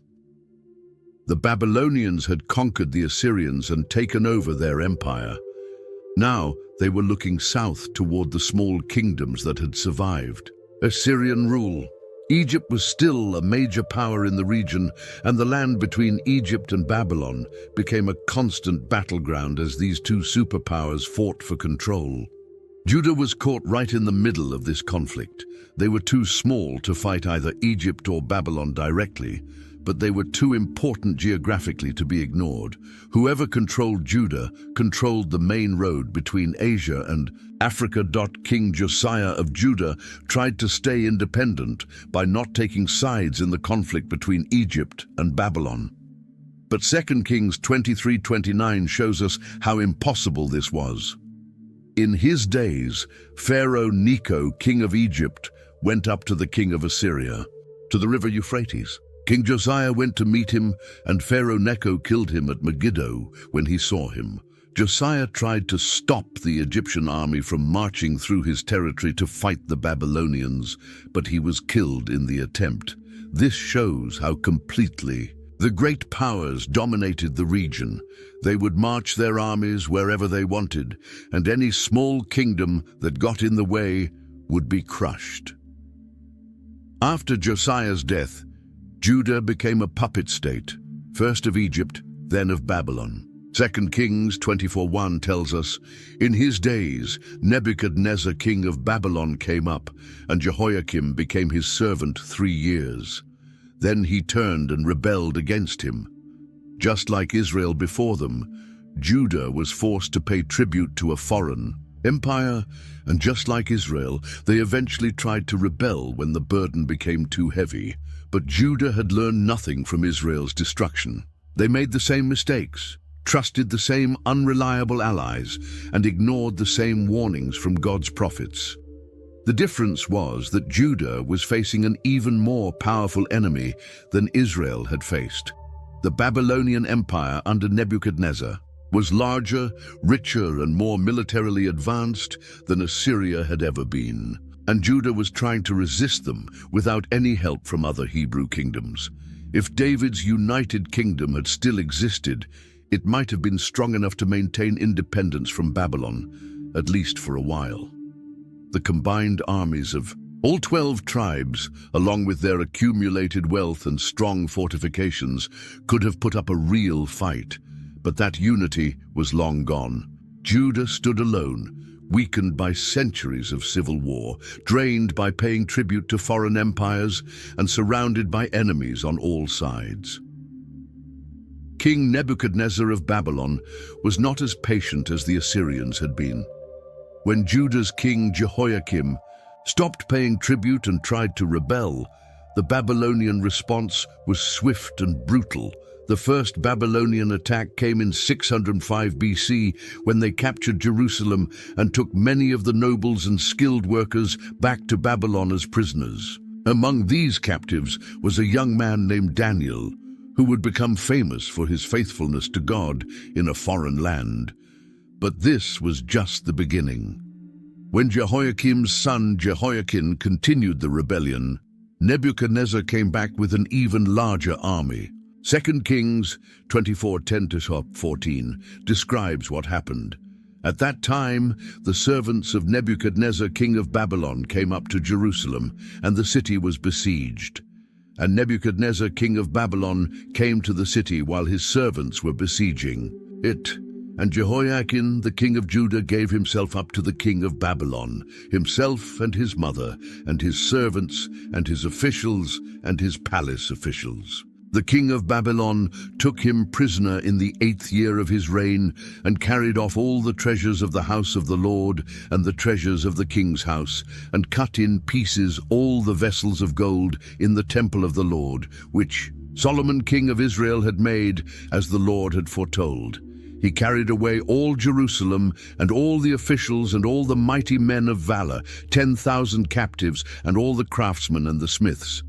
The Babylonians had conquered the Assyrians and taken over their empire. Now they were looking south toward the small kingdoms that had survived. Assyrian rule. Egypt was still a major power in the region, and the land between Egypt and Babylon became a constant battleground as these two superpowers fought for control. Judah was caught right in the middle of this conflict. They were too small to fight either Egypt or Babylon directly, but they were too important geographically to be ignored. Whoever controlled Judah controlled the main road between Asia and Africa. King Josiah of Judah tried to stay independent by not taking sides in the conflict between Egypt and Babylon. But 2 Kings 23:29 shows us how impossible this was. In his days, Pharaoh Necho, king of Egypt, went up to the king of Assyria, to the river Euphrates. King Josiah went to meet him, and Pharaoh Necho killed him at Megiddo when he saw him. Josiah tried to stop the Egyptian army from marching through his territory to fight the Babylonians, but he was killed in the attempt. This shows how completely the great powers dominated the region. They would march their armies wherever they wanted, and any small kingdom that got in the way would be crushed. After Josiah's death, Judah became a puppet state, first of Egypt, then of Babylon. 2 Kings 24:1 tells us, "In his days Nebuchadnezzar king of Babylon came up, and Jehoiakim became his servant 3 years. Then he turned and rebelled against him. Just like Israel before them, Judah was forced to pay tribute to a foreign empire, and just like Israel, they eventually tried to rebel when the burden became too heavy. But Judah had learned nothing from Israel's destruction. They made the same mistakes, trusted the same unreliable allies, and ignored the same warnings from God's prophets. The difference was that Judah was facing an even more powerful enemy than Israel had faced. The Babylonian Empire under Nebuchadnezzar was larger, richer, and more militarily advanced than Assyria had ever been. And Judah was trying to resist them without any help from other Hebrew kingdoms. If David's united kingdom had still existed, it might have been strong enough to maintain independence from Babylon, at least for a while. The combined armies of all 12 tribes, along with their accumulated wealth and strong fortifications, could have put up a real fight. But that unity was long gone. Judah stood alone, weakened by centuries of civil war, drained by paying tribute to foreign empires, and surrounded by enemies on all sides. King Nebuchadnezzar of Babylon was not as patient as the Assyrians had been. When Judah's king Jehoiakim stopped paying tribute and tried to rebel, the Babylonian response was swift and brutal. The first Babylonian attack came in 605 BC when they captured Jerusalem and took many of the nobles and skilled workers back to Babylon as prisoners. Among these captives was a young man named Daniel, who would become famous for his faithfulness to God in a foreign land. But this was just the beginning. When Jehoiakim's son Jehoiakim continued the rebellion, Nebuchadnezzar came back with an even larger army. 2 Kings 24:10-14 describes what happened. At that time, the servants of Nebuchadnezzar, king of Babylon, came up to Jerusalem, and the city was besieged. And Nebuchadnezzar, king of Babylon, came to the city while his servants were besieging it. And Jehoiakim, the king of Judah, gave himself up to the king of Babylon, himself and his mother, and his servants, and his officials, and his palace officials. The king of Babylon took him prisoner in the 8th year of his reign, and carried off all the treasures of the house of the Lord, and the treasures of the king's house, and cut in pieces all the vessels of gold in the temple of the Lord, which Solomon king of Israel had made, as the Lord had foretold. He carried away all Jerusalem, and all the officials, and all the mighty men of valor, 10,000 captives, and all the craftsmen and the smiths.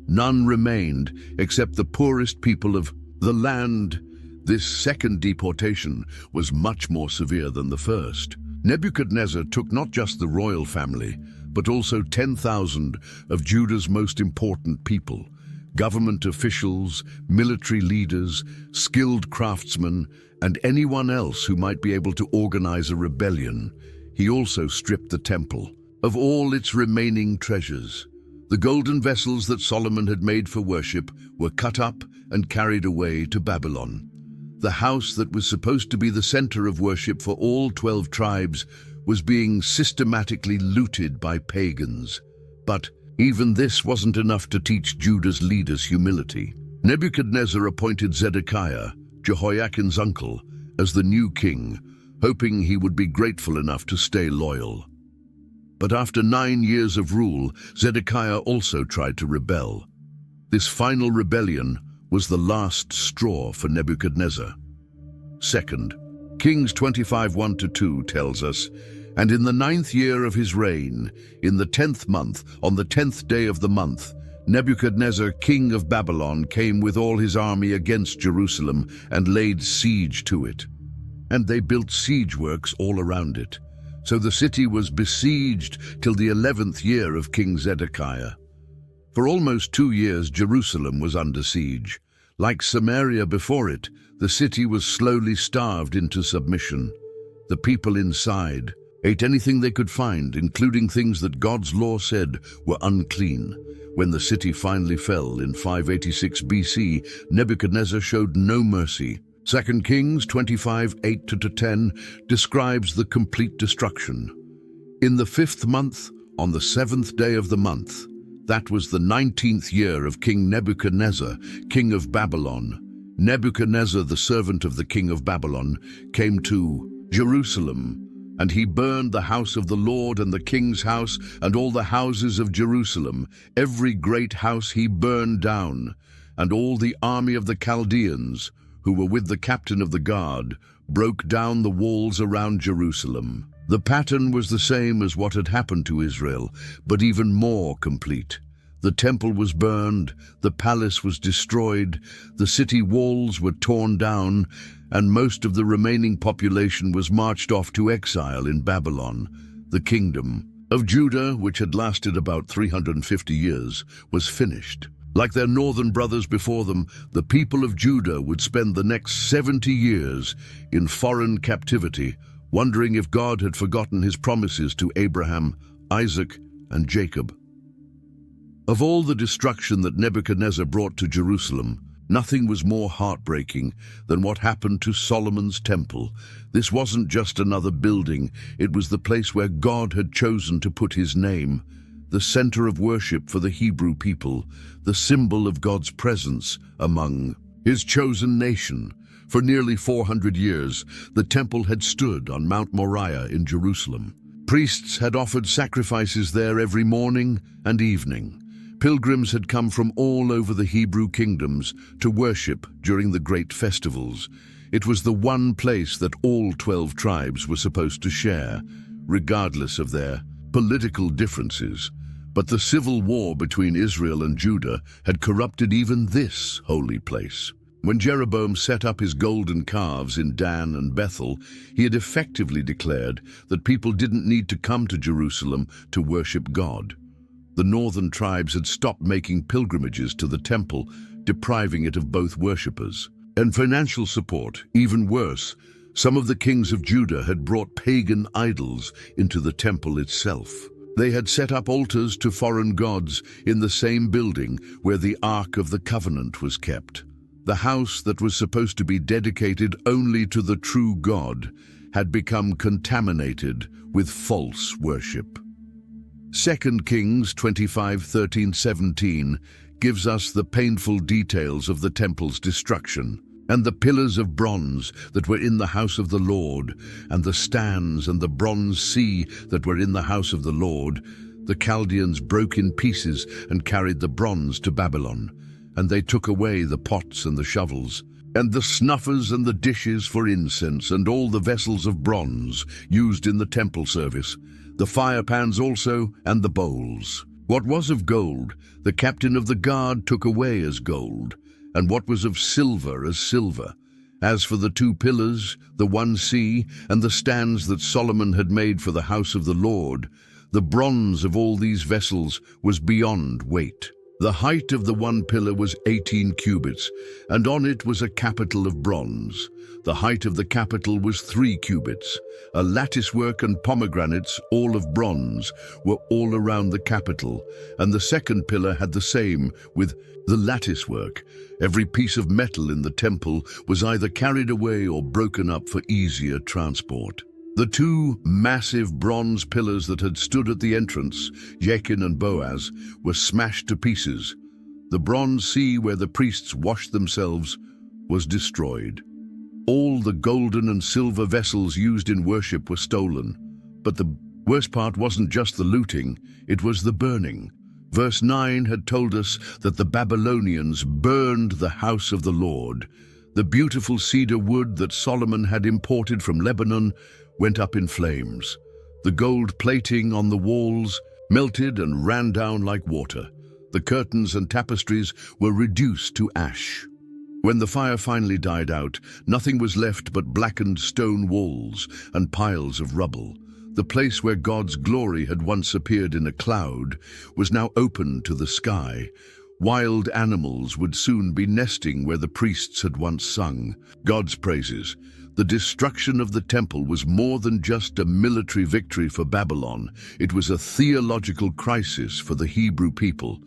None remained except the poorest people of the land. This second deportation was much more severe than the first. Nebuchadnezzar took not just the royal family, but also 10,000 of Judah's most important people, government officials, military leaders, skilled craftsmen, and anyone else who might be able to organize a rebellion. He also stripped the temple of all its remaining treasures. The golden vessels that Solomon had made for worship were cut up and carried away to Babylon. The house that was supposed to be the center of worship for all 12 tribes was being systematically looted by pagans. But even this wasn't enough to teach Judah's leaders humility. Nebuchadnezzar appointed Zedekiah, Jehoiakim's uncle, as the new king, hoping he would be grateful enough to stay loyal. But after 9 years of rule, Zedekiah also tried to rebel. This final rebellion was the last straw for Nebuchadnezzar. 2 Kings 25:1-2 tells us, "And in the 9th year of his reign, in the 10th month, on the 10th day of the month, Nebuchadnezzar, king of Babylon, came with all his army against Jerusalem and laid siege to it. And they built siege works all around it. So the city was besieged till the 11th year of King Zedekiah. For almost 2 years Jerusalem was under siege. Like Samaria before it, the city was slowly starved into submission. The people inside ate anything they could find, including things that God's law said were unclean. When the city finally fell in 586 BC, Nebuchadnezzar showed no mercy. 2 Kings 25:8-10 describes the complete destruction. In the 5th month, on the 7th day of the month, that was the 19th year of King Nebuchadnezzar, king of Babylon, Nebuchadnezzar, the servant of the king of Babylon, came to Jerusalem, and he burned the house of the Lord and the king's house and all the houses of Jerusalem. Every great house he burned down, and all the army of the Chaldeans, who were with the captain of the guard, broke down the walls around Jerusalem. The pattern was the same as what had happened to Israel, but even more complete. The temple was burned, the palace was destroyed, the city walls were torn down, and most of the remaining population was marched off to exile in Babylon. The kingdom of Judah, which had lasted about 350 years, was finished. Like their northern brothers before them, the people of Judah would spend the next 70 years in foreign captivity, wondering if God had forgotten his promises to Abraham, Isaac, and Jacob. Of all the destruction that Nebuchadnezzar brought to Jerusalem, nothing was more heartbreaking than what happened to Solomon's temple. This wasn't just another building, it was the place where God had chosen to put his name, the center of worship for the Hebrew people, the symbol of God's presence among his chosen nation. For nearly 400 years, the temple had stood on Mount Moriah in Jerusalem. Priests had offered sacrifices there every morning and evening. Pilgrims had come from all over the Hebrew kingdoms to worship during the great festivals. It was the one place that all 12 tribes were supposed to share, regardless of their political differences. But the civil war between Israel and Judah had corrupted even this holy place. When Jeroboam set up his golden calves in Dan and Bethel, he had effectively declared that people didn't need to come to Jerusalem to worship God. The northern tribes had stopped making pilgrimages to the temple, depriving it of both worshippers. And financial support, even worse, some of the kings of Judah had brought pagan idols into the temple itself. They had set up altars to foreign gods in the same building where the Ark of the Covenant was kept. The house that was supposed to be dedicated only to the true God had become contaminated with false worship. 2 Kings 25:13-17 gives us the painful details of the temple's destruction, and the pillars of bronze that were in the house of the Lord, and the stands and the bronze sea that were in the house of the Lord. The Chaldeans broke in pieces and carried the bronze to Babylon, and they took away the pots and the shovels, and the snuffers and the dishes for incense, and all the vessels of bronze used in the temple service, the fire pans also, and the bowls. What was of gold, the captain of the guard took away as gold, and what was of silver as silver. As for the 2 pillars, the 1 sea, and the stands that Solomon had made for the house of the Lord, the bronze of all these vessels was beyond weight. The height of the 1 pillar was 18 cubits, and on it was a capital of bronze. The height of the capital was 3 cubits. A latticework and pomegranates, all of bronze, were all around the capital, and the 2nd pillar had the same, with the latticework. Every piece of metal in the temple was either carried away or broken up for easier transport. The 2 massive bronze pillars that had stood at the entrance, Jachin and Boaz, were smashed to pieces. The bronze sea where the priests washed themselves was destroyed. All the golden and silver vessels used in worship were stolen. But the worst part wasn't just the looting, it was the burning. Verse 9 had told us that the Babylonians burned the house of the Lord. The beautiful cedar wood that Solomon had imported from Lebanon went up in flames. The gold plating on the walls melted and ran down like water. The curtains and tapestries were reduced to ash. When the fire finally died out, nothing was left but blackened stone walls and piles of rubble. The place where God's glory had once appeared in a cloud was now open to the sky. Wild animals would soon be nesting where the priests had once sung God's praises. The destruction of the temple was more than just a military victory for Babylon. It was a theological crisis for the Hebrew people.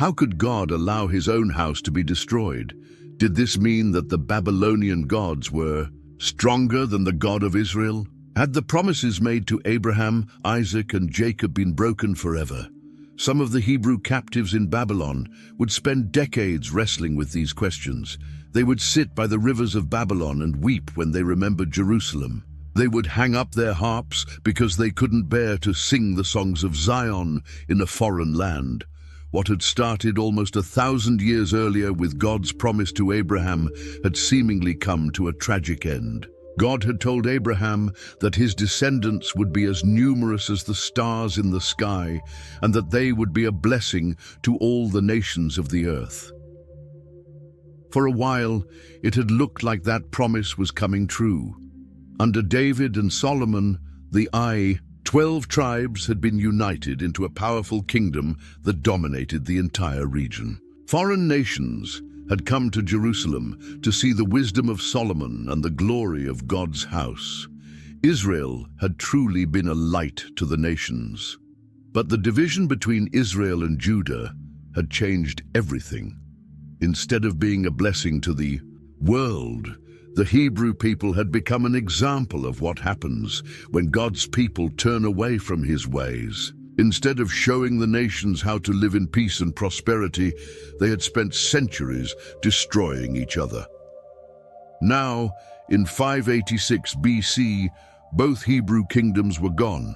How could God allow his own house to be destroyed? Did this mean that the Babylonian gods were stronger than the God of Israel? Had the promises made to Abraham, Isaac, and Jacob been broken forever? Some of the Hebrew captives in Babylon would spend decades wrestling with these questions. They would sit by the rivers of Babylon and weep when they remembered Jerusalem. They would hang up their harps because they couldn't bear to sing the songs of Zion in a foreign land. What had started almost 1,000 years earlier with God's promise to Abraham had seemingly come to a tragic end. God had told Abraham that his descendants would be as numerous as the stars in the sky, and that they would be a blessing to all the nations of the earth. For a while, it had looked like that promise was coming true. Under David and Solomon, the 12 tribes had been united into a powerful kingdom that dominated the entire region. Foreign nations had come to Jerusalem to see the wisdom of Solomon and the glory of God's house. Israel had truly been a light to the nations. But the division between Israel and Judah had changed everything. Instead of being a blessing to the world, the Hebrew people had become an example of what happens when God's people turn away from his ways. Instead of showing the nations how to live in peace and prosperity, they had spent centuries destroying each other. Now, in 586 BC, both Hebrew kingdoms were gone.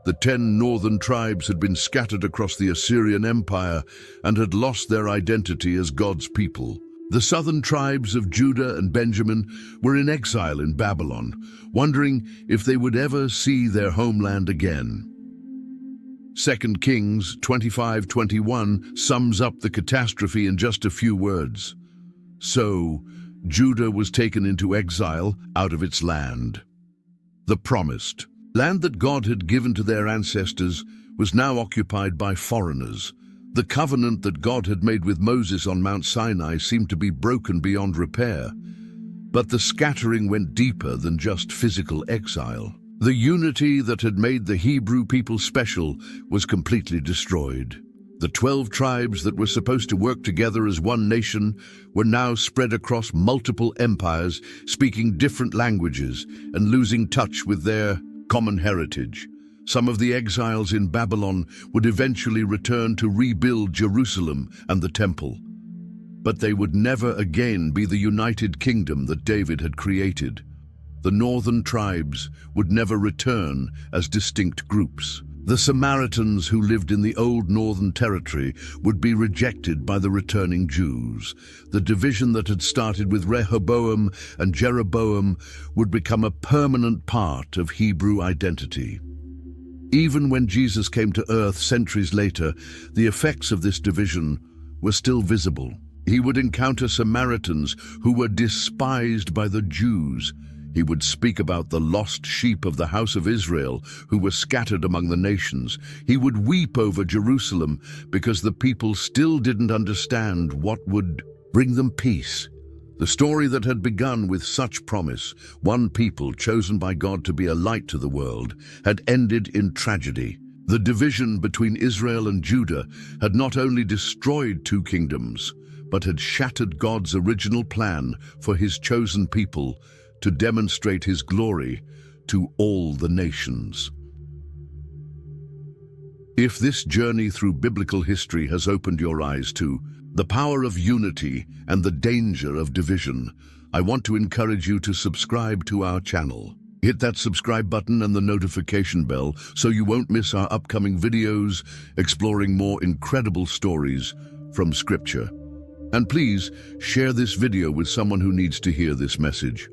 The 10 northern tribes had been scattered across the Assyrian Empire and had lost their identity as God's people. The southern tribes of Judah and Benjamin were in exile in Babylon, wondering if they would ever see their homeland again. 2 Kings 25:21 sums up the catastrophe in just a few words. So, Judah was taken into exile out of its land. The promised land that God had given to their ancestors was now occupied by foreigners. The covenant that God had made with Moses on Mount Sinai seemed to be broken beyond repair. But the scattering went deeper than just physical exile. The unity that had made the Hebrew people special was completely destroyed. The 12 tribes that were supposed to work together as one nation were now spread across multiple empires, speaking different languages and losing touch with their common heritage. Some of the exiles in Babylon would eventually return to rebuild Jerusalem and the temple. But they would never again be the united kingdom that David had created. The northern tribes would never return as distinct groups. The Samaritans who lived in the old northern territory would be rejected by the returning Jews. The division that had started with Rehoboam and Jeroboam would become a permanent part of Hebrew identity. Even when Jesus came to earth centuries later, the effects of this division were still visible. He would encounter Samaritans who were despised by the Jews. He would speak about the lost sheep of the house of Israel who were scattered among the nations. He would weep over Jerusalem because the people still didn't understand what would bring them peace. The story that had begun with such promise, one people chosen by God to be a light to the world, had ended in tragedy. The division between Israel and Judah had not only destroyed two kingdoms, but had shattered God's original plan for his chosen people to demonstrate his glory to all the nations. If this journey through biblical history has opened your eyes to the power of unity and the danger of division, I want to encourage you to subscribe to our channel. Hit that subscribe button and the notification bell so you won't miss our upcoming videos exploring more incredible stories from Scripture. And please share this video with someone who needs to hear this message.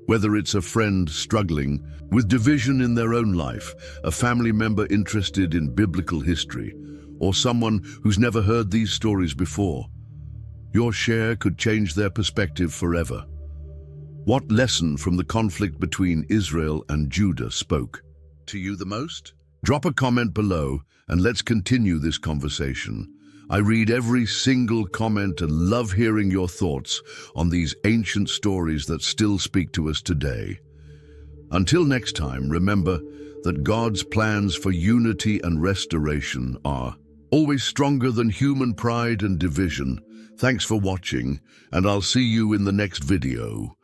Whether it's a friend struggling with division in their own life, a family member interested in biblical history, or someone who's never heard these stories before, your share could change their perspective forever. What lesson from the conflict between Israel and Judah spoke to you the most? Drop a comment below and let's continue this conversation. I read every single comment and love hearing your thoughts on these ancient stories that still speak to us today. Until next time, remember that God's plans for unity and restoration are always stronger than human pride and division. Thanks for watching, and I'll see you in the next video.